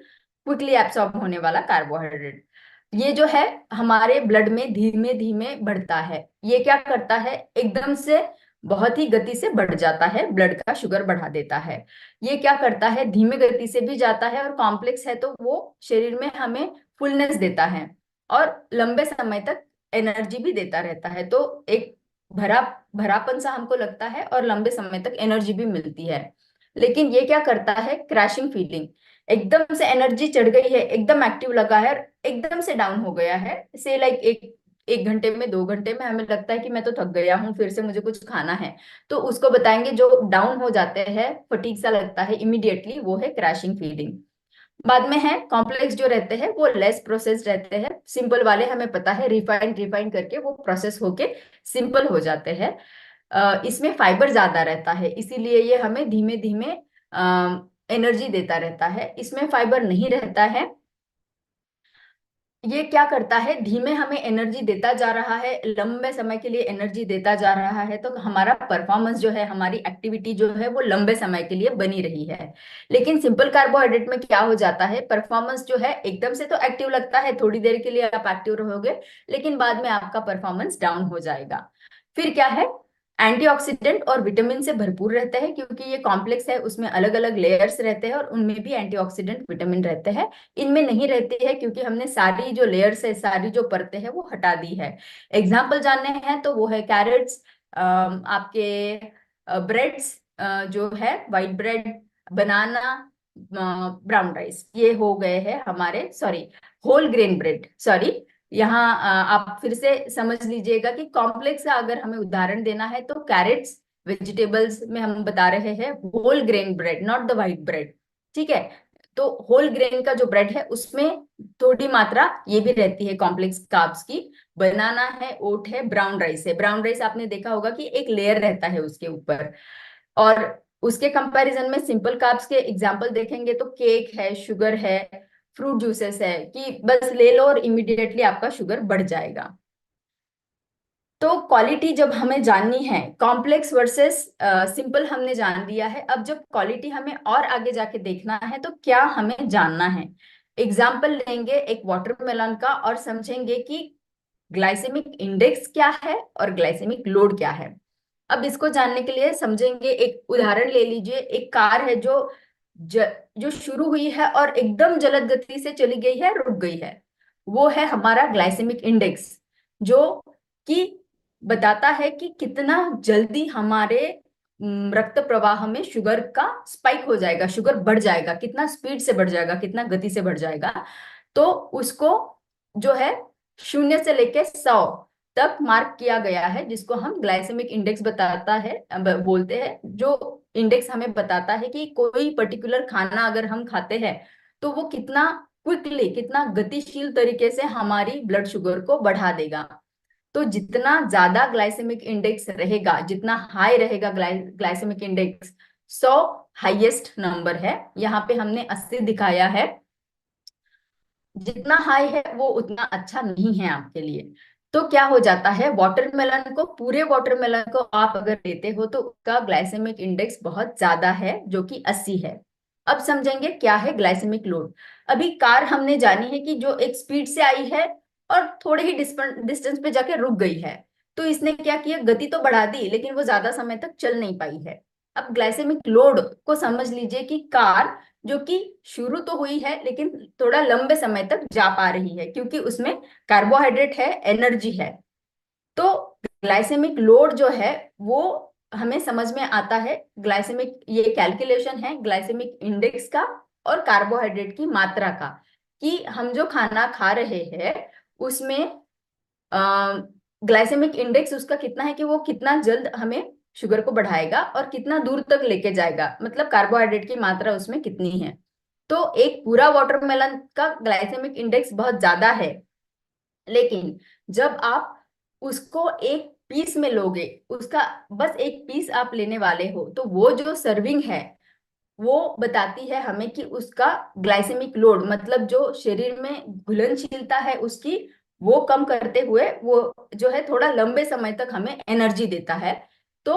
क्विकली एब्सॉर्ब होने वाला कार्बोहाइड्रेट। ये जो है हमारे ब्लड में धीमे धीमे बढ़ता है। ये क्या करता है, एकदम से बहुत ही गति से बढ़ जाता है, ब्लड का शुगर बढ़ा देता है। ये क्या करता है, धीमे गति से भी जाता है, और कॉम्प्लेक्स है तो वो शरीर में हमें फुलनेस देता है और लंबे समय तक एनर्जी भी देता रहता है। तो एक भरा भरापन सा हमको लगता है और लंबे समय तक एनर्जी भी मिलती है। लेकिन ये क्या करता है, क्रैशिंग फीलिंग, एकदम से एनर्जी चढ़ गई है, एकदम एक्टिव लगा है, और एकदम से डाउन हो गया है। से लाइक एक एक घंटे में, 2 घंटे में हमें लगता है कि मैं तो थक गया हूँ, फिर से मुझे कुछ खाना है। तो उसको बताएंगे जो डाउन हो जाते हैं, फटीग सा लगता है इमीडिएटली, वो है क्रैशिंग फीलिंग। बाद में है कॉम्प्लेक्स जो रहते हैं वो लेस प्रोसेस रहते हैं। सिंपल वाले हमें पता है रिफाइंड रिफाइंड करके वो प्रोसेस होके सिंपल हो जाते हैं। इसमें फाइबर ज्यादा रहता है, इसीलिए ये हमें धीमे धीमे एनर्जी देता रहता है। इसमें फाइबर नहीं रहता है, ये क्या करता है, धीमे हमें एनर्जी देता जा रहा है, लंबे समय के लिए एनर्जी देता जा रहा है, तो हमारा परफॉर्मेंस जो है, हमारी एक्टिविटी जो है वो लंबे समय के लिए बनी रही है। लेकिन सिंपल कार्बोहाइड्रेट में क्या हो जाता है, परफॉर्मेंस जो है एकदम से तो एक्टिव लगता है, थोड़ी देर के लिए आप एक्टिव रहोगे, लेकिन बाद में आपका परफॉर्मेंस डाउन हो जाएगा। फिर क्या है, एंटीऑक्सीडेंट और विटामिन से भरपूर रहते हैं, क्योंकि ये कॉम्प्लेक्स है, उसमें अलग अलग लेयर्स रहते हैं और उनमें भी एंटीऑक्सीडेंट विटामिन रहते हैं। इनमें नहीं रहती है क्योंकि हमने सारी जो लेयर्स है, सारी जो परतें हैं वो हटा दी है। एग्जाम्पल जानने हैं तो वो है कैरेट्स, आपके ब्रेड्स जो है, white bread, banana, brown rice, ये हो गए हैं हमारे, sorry, whole grain bread, sorry. यहाँ आप फिर से समझ लीजिएगा कि कॉम्प्लेक्स का अगर हमें उदाहरण देना है तो कैरेट्स, वेजिटेबल्स में हम बता रहे हैं whole grain bread, not the white bread. ठीक है, तो होल ग्रेन का जो ब्रेड है उसमें थोड़ी मात्रा ये भी रहती है कॉम्प्लेक्स कार्ब्स की। बनाना है, ओट है, ब्राउन राइस है। ब्राउन राइस आपने देखा होगा कि एक लेयर रहता है उसके ऊपर। और उसके कंपैरिजन में सिंपल कार्ब्स के एग्जांपल देखेंगे तो केक है, शुगर है, फ्रूट जूसेस है, कि बस ले लो और इमीडिएटली आपका शुगर बढ़ जाएगा। तो क्वालिटी जब हमें जाननी है, कॉम्प्लेक्स वर्सेस सिंपल हमने जान लिया है, अब जब क्वालिटी हमें और आगे जाके देखना है तो क्या हमें जानना है। एग्जाम्पल लेंगे एक वाटरमेलन का और समझेंगे कि ग्लाइसेमिक इंडेक्स क्या है और ग्लाइसेमिक लोड क्या है। अब इसको जानने के लिए समझेंगे, एक उदाहरण ले लीजिए, एक कार है जो शुरू हुई है और एकदम जलद गति से चली गई है, रुक गई है। वो है हमारा ग्लाइसेमिक इंडेक्स, जो कि बताता है कि कितना जल्दी हमारे रक्त प्रवाह में शुगर का स्पाइक हो जाएगा, शुगर बढ़ जाएगा, कितना स्पीड से बढ़ जाएगा, कितना गति से बढ़ जाएगा। तो उसको जो है 0 से लेके 100 तक मार्क किया गया है, जिसको हम ग्लाइसेमिक इंडेक्स बताता है, बोलते हैं, जो इंडेक्स हमें बताता है कि कोई पर्टिकुलर खाना अगर हम खाते हैं तो वो कितना क्विकली, कितना गतिशील तरीके से हमारी ब्लड शुगर को बढ़ा देगा। तो जितना ज्यादा ग्लाइसेमिक इंडेक्स रहेगा, जितना हाई रहेगा ग्लाइसेमिक इंडेक्स, 100 हाईएस्ट नंबर है। यहाँ पे हमने 80 दिखाया है। जितना हाई है वो उतना अच्छा नहीं है आपके लिए। तो क्या हो जाता है, वाटरमेलन को, पूरे वाटरमेलन को आप अगर लेते हो तो उसका ग्लाइसेमिक इंडेक्स बहुत ज्यादा है, जो कि 80 है। अब समझेंगे क्या है ग्लाइसेमिक लोड। अभी कार हमने जानी है कि जो एक स्पीड से आई है और थोड़े ही डिस्टेंस पे जाके रुक गई है, तो इसने क्या किया, गति तो बढ़ा दी लेकिन वो ज्यादा समय तक चल नहीं पाई है। अब ग्लाइसेमिक लोड को समझ लीजिए कि कार जो कि शुरू तो हुई है लेकिन थोड़ा लंबे समय तक जा पा रही है, क्योंकि उसमें कार्बोहाइड्रेट है, एनर्जी है। तो ग्लाइसेमिक लोड जो है वो हमें समझ में आता है, ग्लाइसेमिक, ये कैलकुलेशन है ग्लाइसेमिक इंडेक्स का और कार्बोहाइड्रेट की मात्रा का, कि हम जो खाना खा रहे हैं उसमें ग्लाइसेमिक इंडेक्स उसका कितना है, कि वो कितना जल्द हमें शुगर को बढ़ाएगा और कितना दूर तक लेके जाएगा, मतलब कार्बोहाइड्रेट की मात्रा उसमें कितनी है। तो एक पूरा वाटरमेलन का ग्लाइसेमिक इंडेक्स बहुत ज्यादा है, लेकिन जब आप उसको एक पीस में लोगे, उसका बस एक पीस आप लेने वाले हो, तो वो जो सर्विंग है वो बताती है हमें कि उसका ग्लाइसेमिक लोड, मतलब जो शरीर में घुलनशीलता है उसकी, वो कम करते हुए वो जो है थोड़ा लंबे समय तक हमें एनर्जी देता है। तो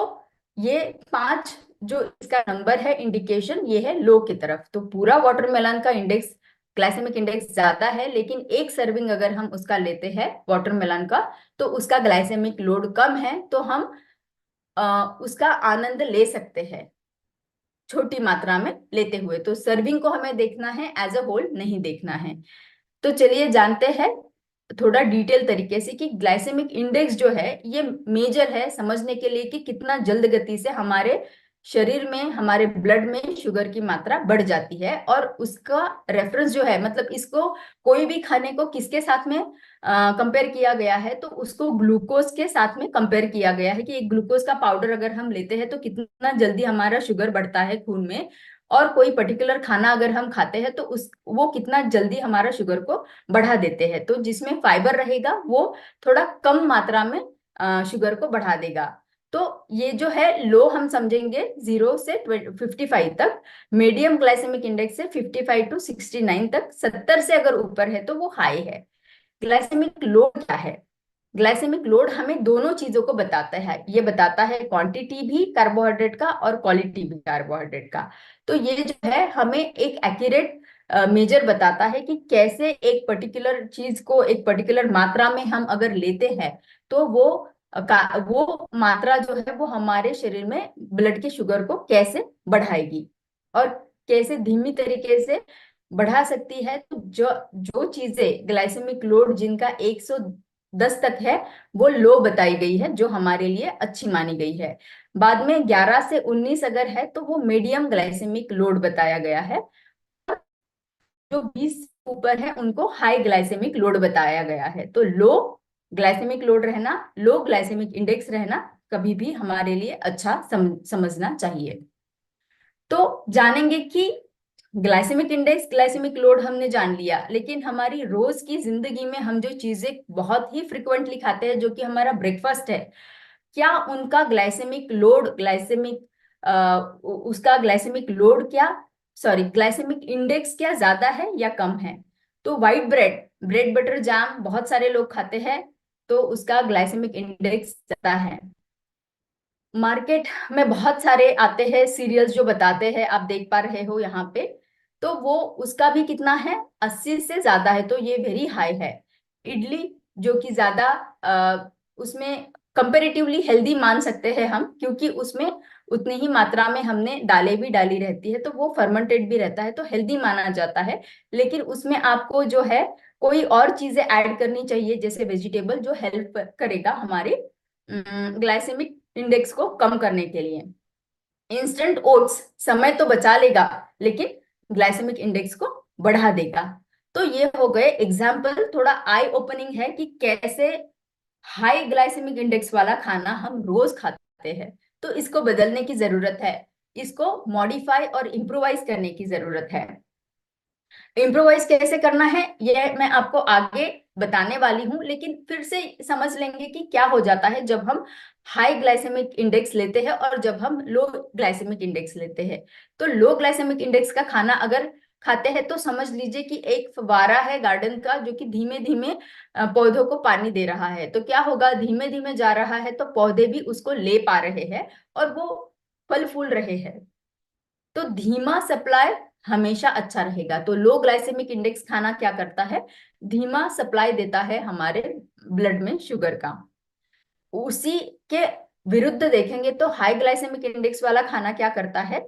ये 5 जो इसका नंबर है, इंडिकेशन, ये है लो की तरफ। तो पूरा वाटरमेलन का इंडेक्स, ग्लाइसेमिक इंडेक्स ज्यादा है, लेकिन एक सर्विंग अगर हम उसका लेते हैं वाटरमेलन का तो उसका ग्लाइसेमिक लोड कम है, तो हम उसका आनंद ले सकते हैं छोटी मात्रा में लेते हुए। तो सर्विंग को हमें देखना है, एज अ होल नहीं देखना है। तो चलिए जानते हैं थोड़ा डिटेल तरीके से कि ग्लाइसेमिक इंडेक्स जो है ये मेजर है समझने के लिए कि कितना जल्द गति से हमारे शरीर में, हमारे ब्लड में शुगर की मात्रा बढ़ जाती है। और उसका रेफरेंस जो है, मतलब इसको कोई भी खाने को किसके साथ में कंपेयर किया गया है, तो उसको ग्लूकोज के साथ में कंपेयर किया गया है, कि एक ग्लूकोज का पाउडर अगर हम लेते हैं तो कितना जल्दी हमारा शुगर बढ़ता है खून में। और कोई पर्टिकुलर खाना अगर हम खाते हैं तो उस वो कितना जल्दी हमारा शुगर को बढ़ा देते हैं। तो जिसमें फाइबर रहेगा वो थोड़ा कम मात्रा में शुगर को बढ़ा देगा। तो ये जो है लो हम समझेंगे 0 से 55 तक, मीडियम ग्लाइसेमिक इंडेक्स से 55 टू 69 तक, 70 से अगर ऊपर है तो वो हाई है। ग्लाइसेमिक लोड क्या है? ग्लाइसेमिक लोड हमें दोनों चीजों को बताता है। ये बताता है क्वांटिटी भी कार्बोहाइड्रेट का और क्वालिटी भी कार्बोहाइड्रेट का। तो ये जो है हमें एक एक्यूरेट मेजर बताता है कि कैसे एक पर्टिकुलर चीज को एक पर्टिकुलर मात्रा में हम अगर लेते हैं तो वो मात्रा जो है वो हमारे शरीर में ब्लड के शुगर को कैसे बढ़ाएगी और कैसे धीमी तरीके से बढ़ा सकती है। तो जो जो चीजें ग्लाइसेमिक लोड जिनका 110 तक है वो लो बताई गई है, जो हमारे लिए अच्छी मानी गई है। बाद में 11 से 19 अगर है तो वो मीडियम ग्लाइसेमिक लोड बताया गया है। जो 20 से ऊपर है उनको हाई ग्लाइसेमिक लोड बताया गया है। तो लो ग्लाइसेमिक लोड रहना, लो ग्लाइसेमिक इंडेक्स रहना कभी भी हमारे लिए अच्छा समझना चाहिए। तो जानेंगे कि ग्लाइसेमिक इंडेक्स, ग्लाइसेमिक लोड हमने जान लिया, लेकिन हमारी रोज की जिंदगी में हम जो चीजें बहुत ही फ्रिक्वेंटली खाते हैं, जो कि हमारा ब्रेकफास्ट है, क्या उनका ग्लाइसेमिक लोड, उसका ग्लाइसेमिक लोड क्या, सॉरी ग्लाइसेमिक इंडेक्स क्या ज्यादा है या कम है? तो white bread, bread butter jam बहुत सारे लोग खाते हैं, तो उसका ग्लाइसेमिक इंडेक्स ज्यादा है। मार्केट में बहुत सारे आते हैं सीरियल्स जो बताते हैं, आप देख पा रहे हो यहाँ पे, तो वो उसका भी कितना है, 80 से ज्यादा है, तो ये वेरी हाई है। इडली जो कि ज्यादा उसमें कंपेरेटिवली हेल्दी मान सकते हैं हम, क्योंकि उसमें उतनी ही मात्रा में हमने दालें भी डाली रहती है, तो वो फर्मेंटेड भी रहता है, तो हेल्दी माना जाता है। लेकिन उसमें आपको जो है कोई और चीजें ऐड करनी चाहिए, जैसे वेजिटेबल, जो हेल्प करेगा हमारे ग्लाइसेमिक इंडेक्स को कम करने के लिए। इंस्टेंट ओट्स समय तो बचा लेगा, लेकिन ग्लाइसेमिक इंडेक्स को बढ़ा देगा। तो ये हो गए एग्जाम्पल, थोड़ा आई ओपनिंग है कि कैसे हाई ग्लाइसेमिक इंडेक्स वाला खाना हम रोज खाते हैं। तो इसको बदलने की जरूरत है, इसको मॉडिफाई और इम्प्रोवाइज करने की जरूरत है। इम्प्रोवाइज कैसे करना है ये मैं आपको आगे बताने वाली हूँ, लेकिन फिर से समझ लेंगे कि क्या हो जाता है जब हम हाई ग्लाइसेमिक इंडेक्स लेते हैं और जब हम लो ग्लाइसेमिक इंडेक्स लेते हैं। तो लो ग्लाइसेमिक इंडेक्स का खाना अगर खाते हैं तो समझ लीजिए कि एक फव्वारा है गार्डन का, जो कि धीमे धीमे पौधों को पानी दे रहा है। तो क्या होगा, धीमे धीमे जा रहा है तो पौधे भी उसको ले पा रहे हैं और वो फल फूल रहे हैं। तो धीमा सप्लाई हमेशा अच्छा रहेगा। तो लो ग्लाइसेमिक इंडेक्स खाना क्या करता है, धीमा सप्लाई देता है हमारे ब्लड में शुगर का। उसी के विरुद्ध देखेंगे तो हाई ग्लाइसेमिक इंडेक्स वाला खाना क्या करता है,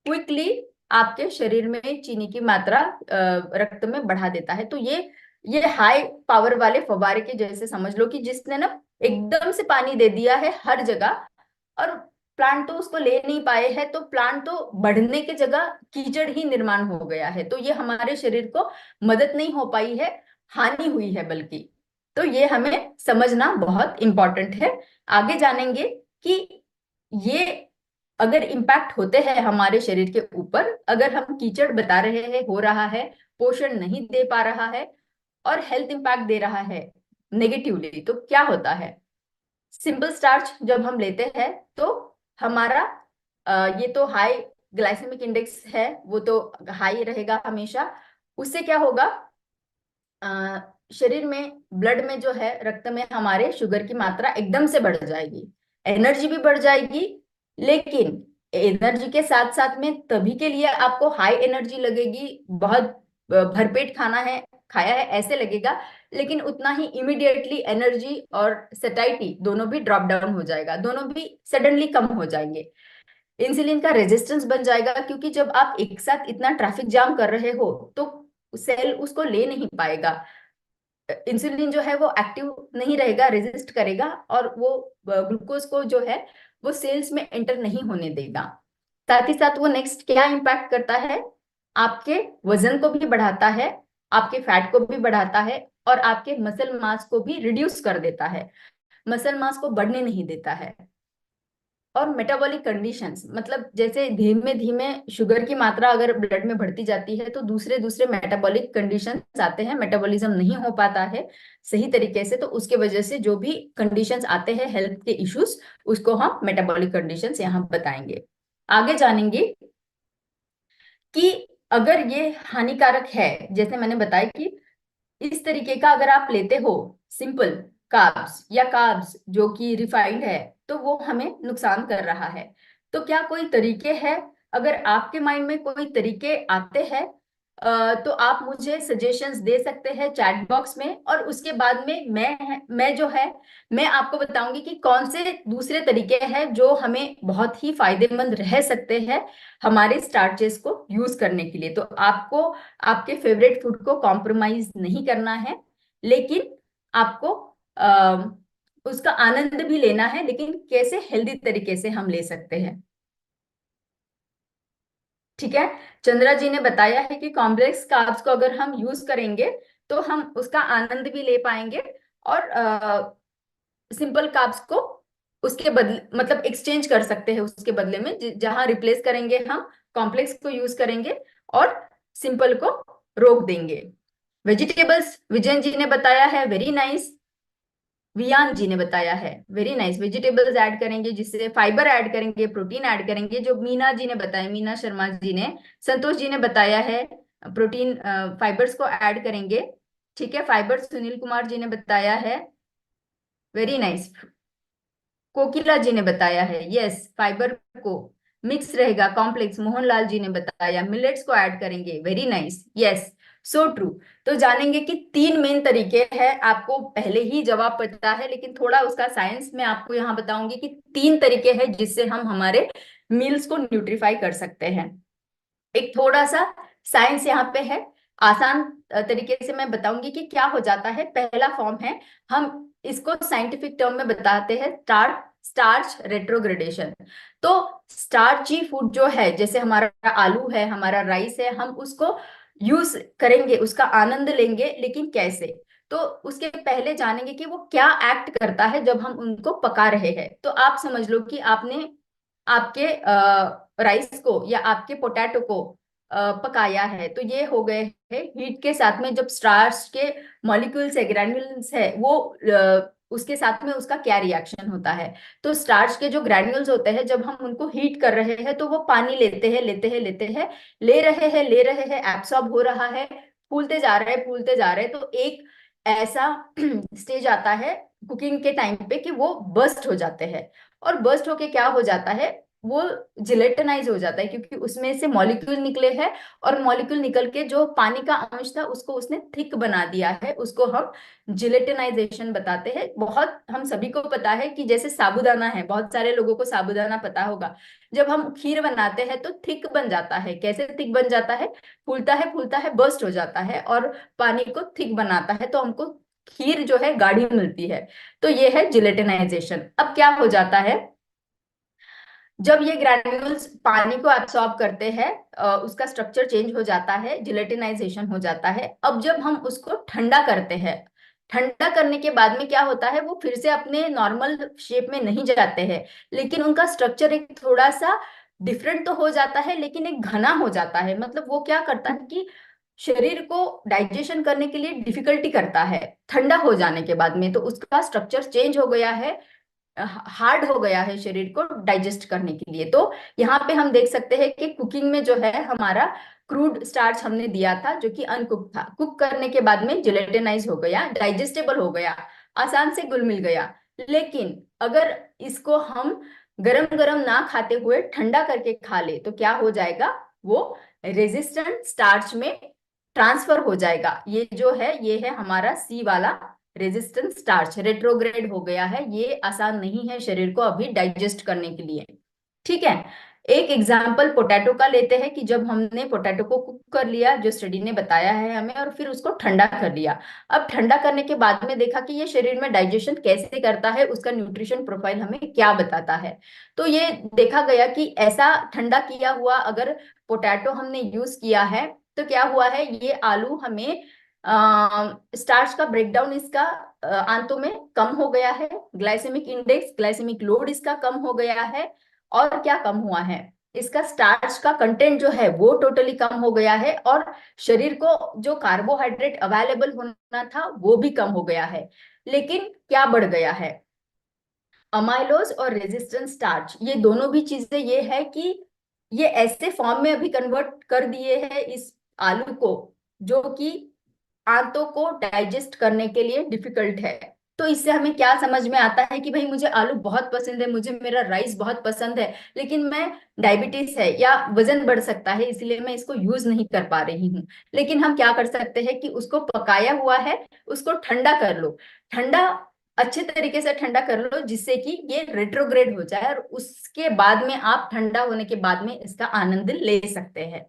क्विकली आपके शरीर में चीनी की मात्रा रक्त में बढ़ा देता है। तो ये हाई पावर वाले फव्वारे के जैसे समझ लो कि जिसने ना एकदम से पानी दे दिया है हर जगह, और प्लांट तो उसको ले नहीं पाए हैं, तो प्लांट तो बढ़ने की जगह कीचड़ ही निर्माण हो गया है। तो ये हमारे शरीर को मदद नहीं हो पाई है, हानि हुई है बल्कि। तो ये हमें समझना बहुत इंपॉर्टेंट है। आगे जानेंगे कि ये अगर इम्पैक्ट होते हैं हमारे शरीर के ऊपर, अगर हम कीचड़ बता रहे हैं हो रहा है, पोषण नहीं दे पा रहा है और हेल्थ इम्पैक्ट दे रहा है नेगेटिवली, तो क्या होता है? सिंपल स्टार्च जब हम लेते हैं तो हमारा ये तो हाई ग्लाइसेमिक इंडेक्स है, वो तो हाई रहेगा हमेशा। उससे क्या होगा, शरीर में, ब्लड में जो है, रक्त में हमारे शुगर की मात्रा एकदम से बढ़ जाएगी, एनर्जी भी बढ़ जाएगी। लेकिन एनर्जी के साथ साथ में तभी के लिए आपको हाई एनर्जी लगेगी, बहुत भरपेट खाना है, खाया है ऐसे लगेगा, लेकिन उतना ही इमिडिएटली एनर्जी और सटाइटी दोनों भी ड्रॉप डाउन हो जाएगा, दोनों भी सडनली कम हो जाएंगे। इंसुलिन का रेजिस्टेंस बन जाएगा, क्योंकि जब आप एक साथ इतना ट्रैफिक जाम कर रहे हो तो सेल उसको ले नहीं पाएगा। इंसुलिन जो है वो एक्टिव नहीं रहेगा, रेजिस्ट करेगा, और वो ग्लूकोज को जो है वो सेल्स में एंटर नहीं होने देगा। साथ ही साथ वो नेक्स्ट क्या इम्पैक्ट करता है, आपके वजन को भी बढ़ाता है, आपके फैट को भी बढ़ाता है, और आपके मसल मास को भी रिड्यूस कर देता है, मसल मास को बढ़ने नहीं देता है। और मेटाबॉलिक कंडीशंस, मतलब जैसे धीमे धीमे शुगर की मात्रा अगर ब्लड में बढ़ती जाती है तो दूसरे दूसरे मेटाबॉलिक कंडीशंस आते हैं, मेटाबॉलिज्म नहीं हो पाता है सही तरीके से, तो उसके वजह से जो भी कंडीशंस आते हैं हेल्थ के इश्यूज, उसको हम मेटाबॉलिक कंडीशंस यहाँ बताएंगे। आगे जानेंगे कि अगर ये हानिकारक है, जैसे मैंने बताया कि इस तरीके का अगर आप लेते हो सिंपल कार्ब्स या कार्ब्स जो कि रिफाइंड है, तो वो हमें नुकसान कर रहा है। तो क्या कोई तरीके है? अगर आपके माइंड में कोई तरीके आते हैं तो आप मुझे सजेशंस दे सकते हैं चैट बॉक्स में, और उसके बाद में मैं जो है मैं आपको बताऊंगी कि कौन से दूसरे तरीके हैं जो हमें बहुत ही फायदेमंद रह सकते हैं हमारे स्टार्चेस को यूज करने के लिए। तो आपको आपके फेवरेट फूड को कॉम्प्रोमाइज नहीं करना है, लेकिन आपको उसका आनंद भी लेना है, लेकिन कैसे हेल्दी तरीके से हम ले सकते हैं। ठीक है। चंद्रा जी ने बताया है कि कॉम्प्लेक्स कार्ब्स को अगर हम यूज करेंगे तो हम उसका आनंद भी ले पाएंगे, और सिंपल कार्ब्स को उसके बदले मतलब एक्सचेंज कर सकते हैं उसके बदले में, जहां रिप्लेस करेंगे हम कॉम्प्लेक्स को यूज करेंगे और सिंपल को रोक देंगे। वेजिटेबल्स विजयन जी ने बताया है, वेरी नाइस। वियान जी ने बताया है, वेरी नाइस। वेजिटेबल्स ऐड करेंगे, जिससे फाइबर ऐड करेंगे, प्रोटीन ऐड करेंगे, जो मीना जी ने बताया, मीना शर्मा जी ने, संतोष जी ने बताया है प्रोटीन फाइबर्स को ऐड करेंगे। ठीक है, फाइबर सुनील कुमार जी ने बताया है, वेरी नाइस। कोकिला जी ने बताया है, यस फाइबर को मिक्स रहेगा कॉम्प्लेक्स। मोहनलाल जी ने बताया मिलेट्स को ऐड करेंगे, very nice, yes so true. तो जानेंगे कि तीन मेन तरीके हैं, आपको पहले ही जवाब पता है, लेकिन थोड़ा उसका साइंस मैं आपको यहाँ बताऊंगी कि तीन तरीके हैं जिससे हम हमारे मील्स को न्यूट्रीफाई कर सकते हैं। एक थोड़ा सा साइंस यहाँ पे है, आसान तरीके से मैं बताऊंगी कि क्या हो जाता है। पहला फॉर्म है, हम इसको साइंटिफिक टर्म में बताते हैं स्टार्च स्टार्च रेट्रोग्रेडेशन। तो स्टार्ची फूड जो है, जैसे हमारा आलू है, हमारा राइस है, हम उसको यूज करेंगे, उसका आनंद लेंगे, लेकिन कैसे? तो उसके पहले जानेंगे कि वो क्या एक्ट करता है जब हम उनको पका रहे हैं। तो आप समझ लो कि आपने आपके राइस को या आपके पोटैटो को पकाया है, तो ये हो गए हैं हीट के साथ में। जब स्टार्च के मॉलिक्यूल्स है, ग्रैन्युल्स है, वो उसके साथ में उसका क्या रिएक्शन होता है? तो स्टार्च के जो ग्रैन्युल्स होते हैं, जब हम उनको हीट कर रहे हैं तो वो पानी लेते हैं लेते हैं लेते हैं, ले रहे हैं, एब्सॉर्ब हो रहा है, फूलते जा रहे हैं फूलते जा रहे हैं। तो एक ऐसा स्टेज आता है कुकिंग के टाइम पे कि वो बर्स्ट हो जाते हैं, और बर्स्ट होके क्या हो जाता है, वो जिलेटनाइज हो जाता है, क्योंकि उसमें से मॉलिक्यूल निकले हैं, और मॉलिक्यूल निकल के जो पानी का अंश था उसको उसने थिक बना दिया है, उसको हम जिलेटनाइजेशन बताते हैं। बहुत हम सभी को पता है कि जैसे साबूदाना है, बहुत सारे लोगों को साबूदाना पता होगा, जब हम खीर बनाते हैं तो थिक बन जाता है। कैसे थिक बन जाता है? फूलता है बर्स्ट हो जाता है और पानी को थिक बनाता है, तो हमको खीर जो है गाढ़ी मिलती है। तो ये है जिलेटिनाइजेशन। अब क्या हो जाता है, जब ये ग्रैन्यूल्स पानी को एब्सॉर्ब करते हैं, उसका स्ट्रक्चर चेंज हो जाता है, जिलेटिनाइजेशन हो जाता है। अब जब हम उसको ठंडा करते हैं, ठंडा करने के बाद में क्या होता है, वो फिर से अपने नॉर्मल शेप में नहीं जाते हैं, लेकिन उनका स्ट्रक्चर एक थोड़ा सा डिफरेंट तो हो जाता है, लेकिन एक घना हो जाता है। मतलब वो क्या करता है कि शरीर को डाइजेशन करने के लिए डिफिकल्टी करता है। ठंडा हो जाने के बाद में तो उसका स्ट्रक्चर चेंज हो गया है, हार्ड हो गया है शरीर को डाइजेस्ट करने के लिए। तो यहाँ पे हम देख सकते हैं कि कुकिंग में जो है हमारा क्रूड स्टार्च हमने दिया था जो कि अनकुक था, कुक करने के बाद में जिलेटिनाइज हो गया, डाइजेस्टेबल हो गया, आसान से घुल मिल गया। लेकिन अगर इसको हम गरम गरम ना खाते हुए ठंडा करके खा ले तो क्या हो जाएगा, वो रेजिस्टेंट स्टार्च में ट्रांसफर हो जाएगा। ये जो है ये है हमारा सी वाला रेजिस्टेंस स्टार्च, रेट्रोग्रेड हो गया है, ये आसान नहीं है शरीर को अभी डाइजेस्ट करने के लिए। ठीक है। एक एग्जाम्पल पोटैटो का लेते हैं कि जब हमने पोटैटो को कुक कर लिया, जो स्टडी ने बताया है हमें, और फिर उसको ठंडा कर लिया। अब ठंडा करने के बाद में देखा कि ये शरीर में डाइजेशन कैसे करता है, उसका न्यूट्रिशन प्रोफाइल हमें क्या बताता है। तो ये देखा गया कि ऐसा ठंडा किया हुआ अगर पोटैटो हमने यूज किया है, तो क्या हुआ है, ये आलू हमें स्टार्च का ब्रेकडाउन इसका आंतों में कम हो गया है, ग्लाइसेमिक इंडेक्स, ग्लाइसेमिक लोड इसका कम हो गया है, और क्या कम हुआ है, इसका स्टार्च का कंटेंट जो है वो टोटली कम हो गया है, और शरीर को जो कार्बोहाइड्रेट अवेलेबल होना था वो भी कम हो गया है। लेकिन क्या बढ़ गया है, अमाइलोज और रेजिस्टेंस स्टार्च, ये दोनों भी चीजें ये है कि ये ऐसे फॉर्म में अभी कन्वर्ट कर दिए हैं इस आलू को, जो कि आंतों को डाइजेस्ट करने के लिए डिफिकल्ट है। तो इससे हमें क्या समझ में आता है कि भाई मुझे आलू बहुत पसंद है, मुझे मेरा राइस बहुत पसंद है, लेकिन मैं डायबिटीज है या वजन बढ़ सकता है इसलिए मैं इसको यूज नहीं कर पा रही हूँ। लेकिन हम क्या कर सकते हैं कि उसको पकाया हुआ है, उसको ठंडा कर लो। ठंडा, अच्छे तरीके से ठंडा कर लो जिससे कि ये रेट्रोग्रेड हो जाए, और उसके बाद में आप ठंडा होने के बाद में इसका आनंद ले सकते हैं।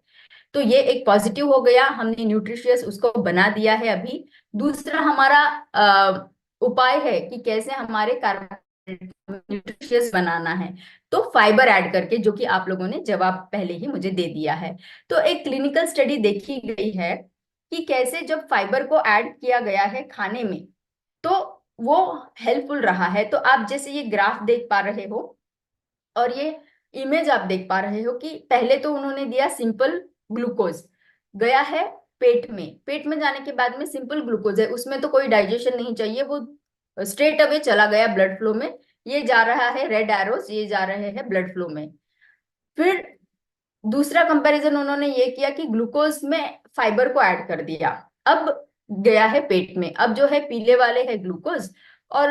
तो ये एक पॉजिटिव हो गया, हमने न्यूट्रिशियस उसको बना दिया है अभी। दूसरा हमारा उपाय है कि कैसे हमारे कार्बोहाइड्रेट न्यूट्रिशियस बनाना है। तो फाइबर ऐड करके, जो कि आप लोगों ने जवाब पहले ही मुझे दे दिया है। तो एक क्लिनिकल स्टडी देखी गई है कि कैसे जब फाइबर को ऐड किया गया है खाने में, तो वो हेल्पफुल रहा है। तो आप जैसे ये ग्राफ देख पा रहे हो और ये इमेज आप देख पा रहे हो कि पहले तो उन्होंने दिया सिंपल ग्लूकोज, गया है पेट में, पेट में जाने के बाद में सिंपल ग्लूकोज है, उसमें तो कोई डाइजेशन नहीं चाहिए, वो स्ट्रेट अवे चला गया ब्लड फ्लो में। ये जा रहा है रेड एरोस, ये जा रहे हैं ब्लड फ्लो में। फिर दूसरा कंपैरिजन उन्होंने ये किया कि ग्लूकोज में फाइबर को ऐड कर दिया, अब गया है पेट में। अब जो है पीले वाले है ग्लूकोज, और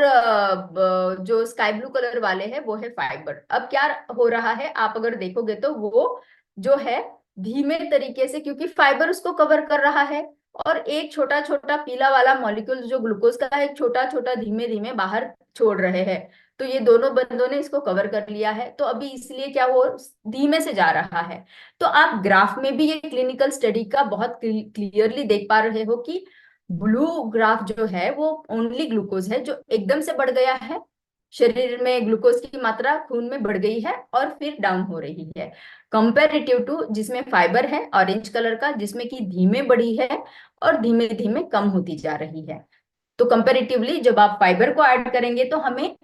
जो स्काई ब्लू कलर वाले हैं वो है फाइबर। अब क्या हो रहा है, आप अगर देखोगे तो वो जो है धीमे तरीके से, क्योंकि फाइबर उसको कवर कर रहा है, और एक छोटा छोटा पीला वाला मॉलिक्यूल जो ग्लूकोज का है, एक छोटा छोटा धीमे धीमे बाहर छोड़ रहे हैं। तो ये दोनों बंदों ने इसको कवर कर लिया है, तो अभी इसलिए क्या वो धीमे से जा रहा है। तो आप ग्राफ में भी ये क्लिनिकल स्टडी का बहुत क्लियरली देख पा रहे हो कि ब्लू ग्राफ जो है वो ओनली ग्लूकोज है जो एकदम से बढ़ गया है, शरीर में ग्लूकोज की मात्रा खून में बढ़ गई है और फिर डाउन हो रही है, कंपेरेटिव टू जिसमें फाइबर है ऑरेंज कलर का, जिसमें कि धीमे बढ़ी है और धीमे धीमे कम होती जा रही है। तो कंपेरेटिवली जब आप फाइबर को ऐड करेंगे तो हमें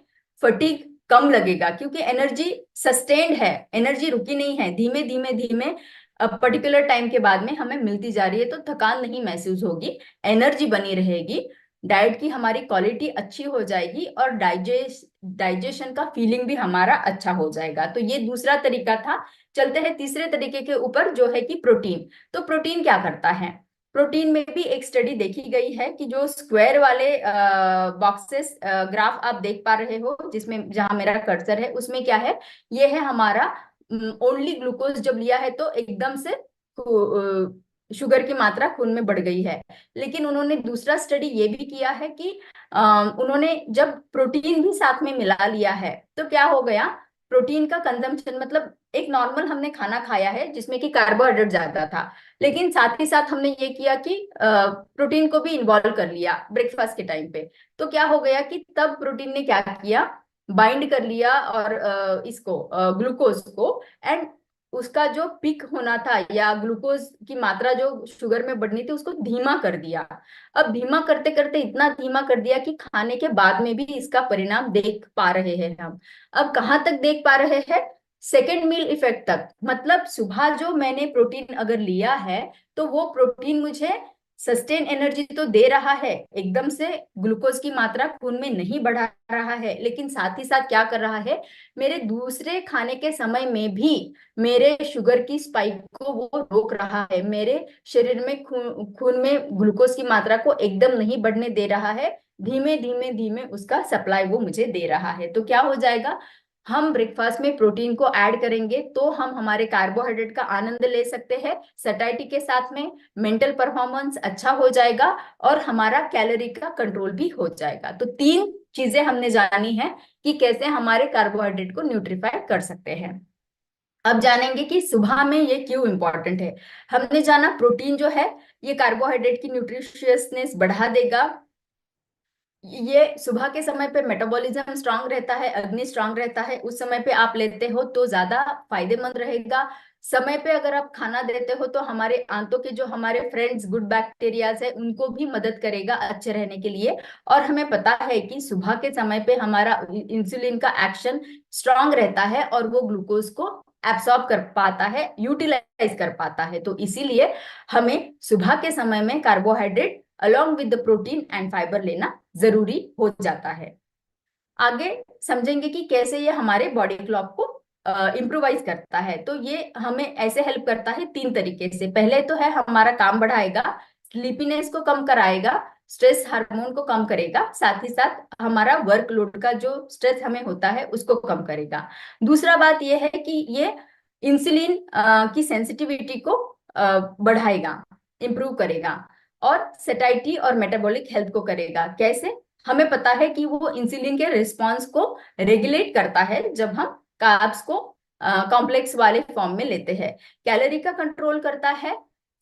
फटीग कम लगेगा, क्योंकि एनर्जी सस्टेन्ड है, एनर्जी रुकी नहीं है, धीमे धीमे धीमे पर्टिकुलर टाइम के बाद में हमें मिलती जा रही है। तो थकान नहीं महसूस होगी, एनर्जी बनी रहेगी, डाइट की हमारी क्वालिटी अच्छी हो जाएगी, और डाइजेशन का फीलिंग भी हमारा अच्छा हो जाएगा। तो ये दूसरा तरीका था। चलते हैं तीसरे तरीके के ऊपर, जो है कि प्रोटीन। तो प्रोटीन क्या करता है, प्रोटीन में भी एक स्टडी देखी गई है कि जो स्क्वायर वाले बॉक्सेस ग्राफ आप देख पा रहे हो, जिसमें जहां मेरा कर्सर है उसमें क्या है, ये है हमारा ओनली ग्लूकोज जब लिया है तो एकदम से शुगर की मात्रा खून में बढ़ गई है। लेकिन उन्होंने दूसरा स्टडी ये भी किया है कि उन्होंने जब प्रोटीन भी साथ में मिला लिया है तो क्या हो गया, प्रोटीन का कंजम्पशन, मतलब एक नॉर्मल हमने खाना खाया है जिसमें कि कार्बोहाइड्रेट ज्यादा था, लेकिन साथ ही साथ हमने ये किया कि प्रोटीन को भी इन्वॉल्व कर लिया ब्रेकफास्ट के टाइम पे। तो क्या हो गया कि तब प्रोटीन ने क्या किया, बाइंड कर लिया और इसको ग्लूकोज को, एंड उसका जो पिक होना था या ग्लूकोज की मात्रा जो शुगर में बढ़नी थी उसको धीमा कर दिया। अब धीमा करते करते इतना धीमा कर दिया कि खाने के बाद में भी इसका परिणाम देख पा रहे हैं हम। अब कहाँ तक देख पा रहे हैं, सेकेंड मील इफेक्ट तक। मतलब सुबह जो मैंने प्रोटीन अगर लिया है तो वो प्रोटीन मुझे सस्टेन एनर्जी तो दे रहा है, एकदम से ग्लूकोज की मात्रा खून में नहीं बढ़ा रहा है, लेकिन साथ ही साथ क्या कर रहा है, मेरे दूसरे खाने के समय में भी मेरे शुगर की स्पाइक को वो रोक रहा है, मेरे शरीर में खून में ग्लूकोज की मात्रा को एकदम नहीं बढ़ने दे रहा है, धीमे धीमे धीमे उसका सप्लाई वो मुझे दे रहा है। तो क्या हो जाएगा, हम ब्रेकफास्ट में प्रोटीन को ऐड करेंगे तो हम हमारे कार्बोहाइड्रेट का आनंद ले सकते हैं सटाइटी के साथ में, मेंटल परफॉर्मेंस अच्छा हो जाएगा और हमारा कैलोरी का कंट्रोल भी हो जाएगा। तो तीन चीजें हमने जानी है कि कैसे हमारे कार्बोहाइड्रेट को न्यूट्रीफाई कर सकते हैं। अब जानेंगे कि सुबह में ये क्यों इंपॉर्टेंट है। हमने जाना प्रोटीन जो है ये कार्बोहाइड्रेट की न्यूट्रिशियसनेस बढ़ा देगा, ये सुबह के समय पे मेटाबॉलिज्म स्ट्रांग रहता है, अग्नि स्ट्रांग रहता है, उस समय पे आप लेते हो तो ज्यादा फायदेमंद रहेगा। समय पे अगर आप खाना देते हो तो हमारे आंतों के जो हमारे फ्रेंड्स गुड बैक्टीरियाज है उनको भी मदद करेगा अच्छे रहने के लिए। और हमें पता है कि सुबह के समय पे हमारा इंसुलिन का एक्शन स्ट्रांग रहता है और वो ग्लूकोज को एब्सॉर्ब कर पाता है, यूटिलाइज कर पाता है। तो इसीलिए हमें सुबह के समय में carbohydrate along with the protein and fibre लेना जरूरी हो जाता है। आगे समझेंगे कि कैसे ये हमारे बॉडी क्लॉक को इम्प्रोवाइज करता है। तो ये हमें ऐसे हेल्प करता है तीन तरीके से। पहले तो है हमारा काम बढ़ाएगा, स्लीपीनेस को कम कराएगा, स्ट्रेस हार्मोन को कम करेगा, साथ ही साथ हमारा वर्कलोड का जो स्ट्रेस हमें होता है उसको कम करेगा। दूसरा बात यह है कि ये इंसुलिन की सेंसिटिविटी को बढ़ाएगा, इंप्रूव करेगा, और सेटाइटी और मेटाबॉलिक हेल्थ को करेगा। कैसे? हमें पता है कि वो इंसुलिन के रिस्पॉन्स को रेगुलेट करता है जब हम कार्ब्स को कॉम्प्लेक्स वाले फॉर्म में लेते हैं। कैलोरी का कंट्रोल करता है,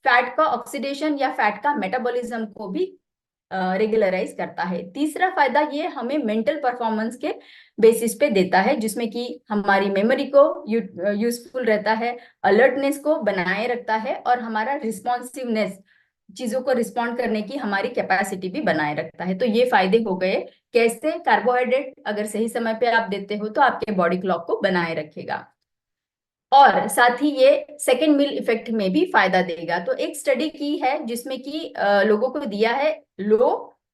फैट का ऑक्सीडेशन या फैट का मेटाबॉलिज्म को भी रेगुलराइज करता है। तीसरा फायदा ये हमें मेंटल परफॉर्मेंस के बेसिस पे देता है, जिसमें कि हमारी मेमोरी को यूजफुल रहता है, अलर्टनेस को बनाए रखता है, और हमारा रिस्पॉन्सिवनेस, चीजों को रिस्पॉन्ड करने की हमारी कैपेसिटी भी बनाए रखता है। तो ये फायदे हो गए। कैसे? कार्बोहाइड्रेट अगर सही समय पे आप देते हो तो आपके बॉडी क्लॉक को बनाए रखेगा, और साथ ही ये सेकेंड मील इफेक्ट में भी फायदा देगा। तो एक स्टडी की है जिसमें कि लोगों को दिया है low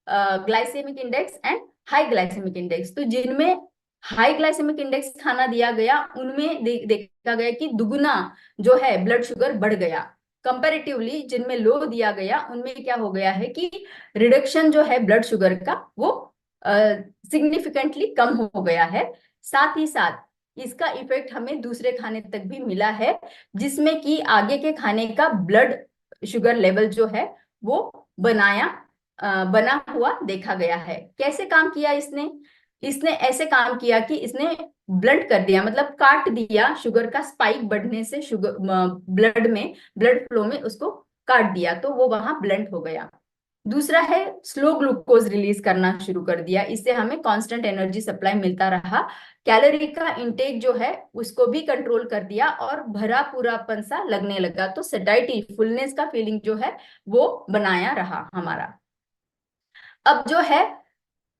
glycemic index and high glycemic index. तो जिनमें हाई ग्लाइसेमिक इंडेक्स खाना दिया गया उनमें देखा गया कि दुगुना जो है ब्लड शुगर बढ़ गया। कंपैरेटिवली जिनमें लो दिया गया उनमें क्या हो गया है कि रिडक्शन जो है ब्लड शुगर का वो सिग्निफिकेंटली कम हो गया है। साथ ही साथ इसका इफेक्ट हमें दूसरे खाने तक भी मिला है, जिसमें कि आगे के खाने का ब्लड शुगर लेवल जो है वो बना हुआ देखा गया है। कैसे काम किया इसने? इसने ऐसे काम किया कि इसने ब्लंट कर दिया, मतलब काट दिया शुगर का स्पाइक बढ़ने से, शुगर ब्लड में, ब्लड फ्लो में उसको काट दिया, तो वो वहां ब्लंट हो गया। दूसरा है स्लो ग्लूकोज रिलीज करना शुरू कर दिया, इससे हमें कांस्टेंट एनर्जी सप्लाई मिलता रहा। कैलोरी का इंटेक जो है उसको भी कंट्रोल कर दिया और भरा पूरापन सा लगने लगा। तो सेटाइटी, फुलनेस का फीलिंग जो है वो बनाया रहा हमारा। अब जो है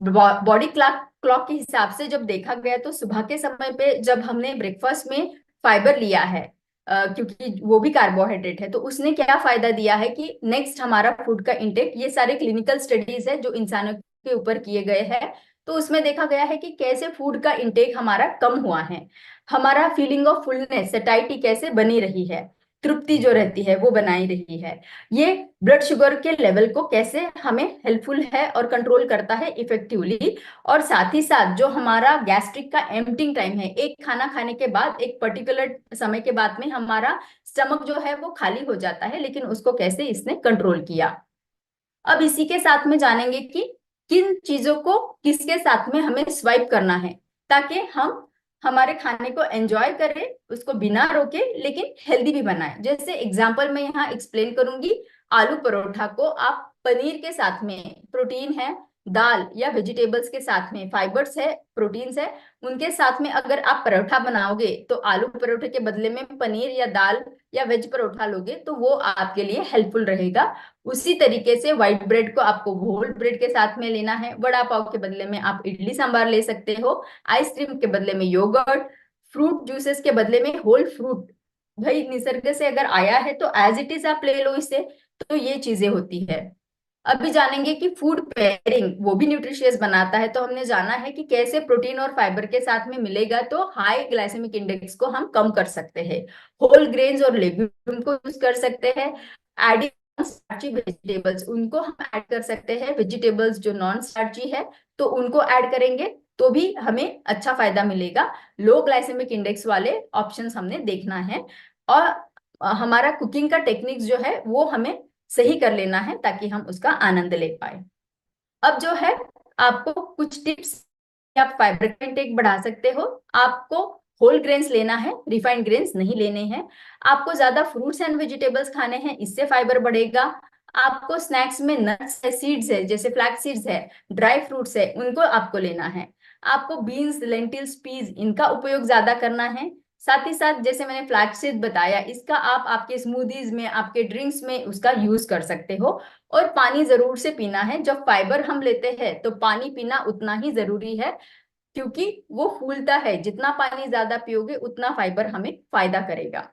बॉडी क्लॉक क्लॉक के हिसाब से जब देखा गया तो सुबह के समय पे जब हमने ब्रेकफास्ट में फाइबर लिया है, क्योंकि वो भी कार्बोहाइड्रेट है, तो उसने क्या फायदा दिया है कि नेक्स्ट हमारा फूड का इंटेक, ये सारे क्लिनिकल स्टडीज है जो इंसानों के ऊपर किए गए हैं, तो उसमें देखा गया है कि कैसे फूड का इंटेक हमारा कम हुआ है, हमारा फीलिंग ऑफ फुलनेस, सटाइटी कैसे बनी रही है, तृप्ति जो रहती है वो बनाई रही है, ये ब्लड शुगर के लेवल को कैसे हमें हेल्पफुल है और कंट्रोल करता है इफेक्टिवली। और साथ ही साथ जो हमारा गैस्ट्रिक का एम्पटिंग टाइम है, एक खाना खाने के बाद एक पर्टिकुलर समय के बाद में हमारा स्टमक जो है वो खाली हो जाता है, लेकिन उसको कैसे इसने कंट्रोल किया। अब इसी के साथ में जानेंगे कि किन चीजों को किसके साथ में हमें स्वाइप करना है ताकि हम हमारे खाने को एंजॉय करें, उसको बिना रोके लेकिन हेल्दी भी बनाएं। जैसे एग्जांपल मैं यहाँ एक्सप्लेन करूंगी, आलू परोठा को आप पनीर के साथ में, प्रोटीन है, दाल या वेजिटेबल्स के साथ में फाइबर्स है, प्रोटीन्स है, उनके साथ में अगर आप परोठा बनाओगे तो आलू परोठे के बदले में पनीर या दाल या वेज परोठा लोगे तो वो आपके लिए हेल्पफुल रहेगा। उसी तरीके से व्हाइट ब्रेड को आपको होल ब्रेड के साथ में लेना है, वड़ा पाव के बदले में आप इडली सांबार ले सकते हो, आइसक्रीम के बदले में योगर्ट, फ्रूट जूसेस के बदले में होल फ्रूट, भाई निसर्ग से अगर आया है तो एज इट इज आप ले लो इसे। तो ये चीजें होती है। अभी जानेंगे कि फूड पेयरिंग वो भी न्यूट्रिशियस बनाता है। तो हमने जाना है कि कैसे प्रोटीन और फाइबर के साथ में मिलेगा तो हाई ग्लाइसेमिक इंडेक्स को हम कम कर सकते हैं। होल ग्रेन्स और लेग्यूम को यूज कर सकते हैं। एडिंग स्टार्ची वेजिटेबल्स, उनको हम ऐड कर सकते हैं। वेजिटेबल्स जो नॉन स्टार्ची है तो उनको ऐड करेंगे तो भी हमें अच्छा फायदा मिलेगा। लो ग्लाइसेमिक इंडेक्स वाले ऑप्शंस हमने देखना है, और हमारा कुकिंग का टेक्निक्स जो है वो हमें सही कर लेना है ताकि हम उसका आनंद ले पाए। अब जो है आपको कुछ टिप्स, आप फाइबर का इंटेक बढ़ा सकते हो। आपको होल ग्रेन्स लेना है, रिफाइंड ग्रेन्स नहीं लेने हैं। आपको ज्यादा फ्रूट्स एंड वेजिटेबल्स खाने हैं, इससे फाइबर बढ़ेगा। आपको स्नैक्स में नट्स है, सीड्स है, जैसे फ्लैक्स सीड्स है, ड्राई फ्रूट्स है, उनको आपको लेना है। आपको बीन्स, लेंटिल्स, पीज, इनका उपयोग ज्यादा करना है। साथ ही साथ जैसे मैंने फ्लैक्स बताया, इसका आप आपके स्मूदीज में, आपके ड्रिंक्स में उसका यूज कर सकते हो। और पानी जरूर से पीना है। जब फाइबर हम लेते हैं तो पानी पीना उतना ही जरूरी है, क्योंकि वो फूलता है, जितना पानी ज्यादा पियोगे उतना फाइबर हमें फायदा करेगा।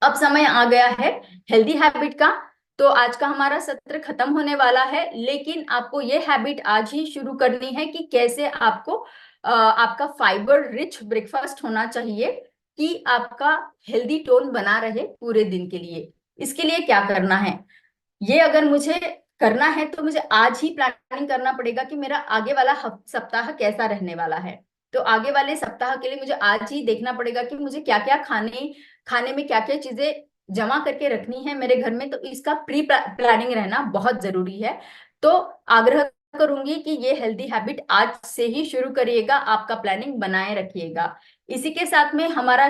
अब समय आ गया है हेल्दी हैबिट का। तो आज का हमारा सत्र खत्म होने वाला है, लेकिन आपको ये हैबिट आज ही शुरू करनी है कि कैसे आपको आपका फाइबर रिच ब्रेकफास्ट होना चाहिए कि आपका हेल्दी टोन बना रहे पूरे दिन के लिए। इसके लिए क्या करना है? ये अगर मुझे करना है तो मुझे आज ही प्लानिंग करना पड़ेगा कि मेरा आगे वाला सप्ताह कैसा रहने वाला है। तो आगे वाले सप्ताह के लिए मुझे आज ही देखना पड़ेगा कि मुझे क्या क्या खाने खाने में क्या क्या चीजें जमा करके रखनी है मेरे घर में। तो इसका प्री प्लानिंग रहना बहुत जरूरी है। तो आग्रह करूंगी कि ये हेल्दी हैबिट आज से ही शुरू करिएगा, आपका प्लानिंग बनाए रखिएगा। इसी के साथ में हमारा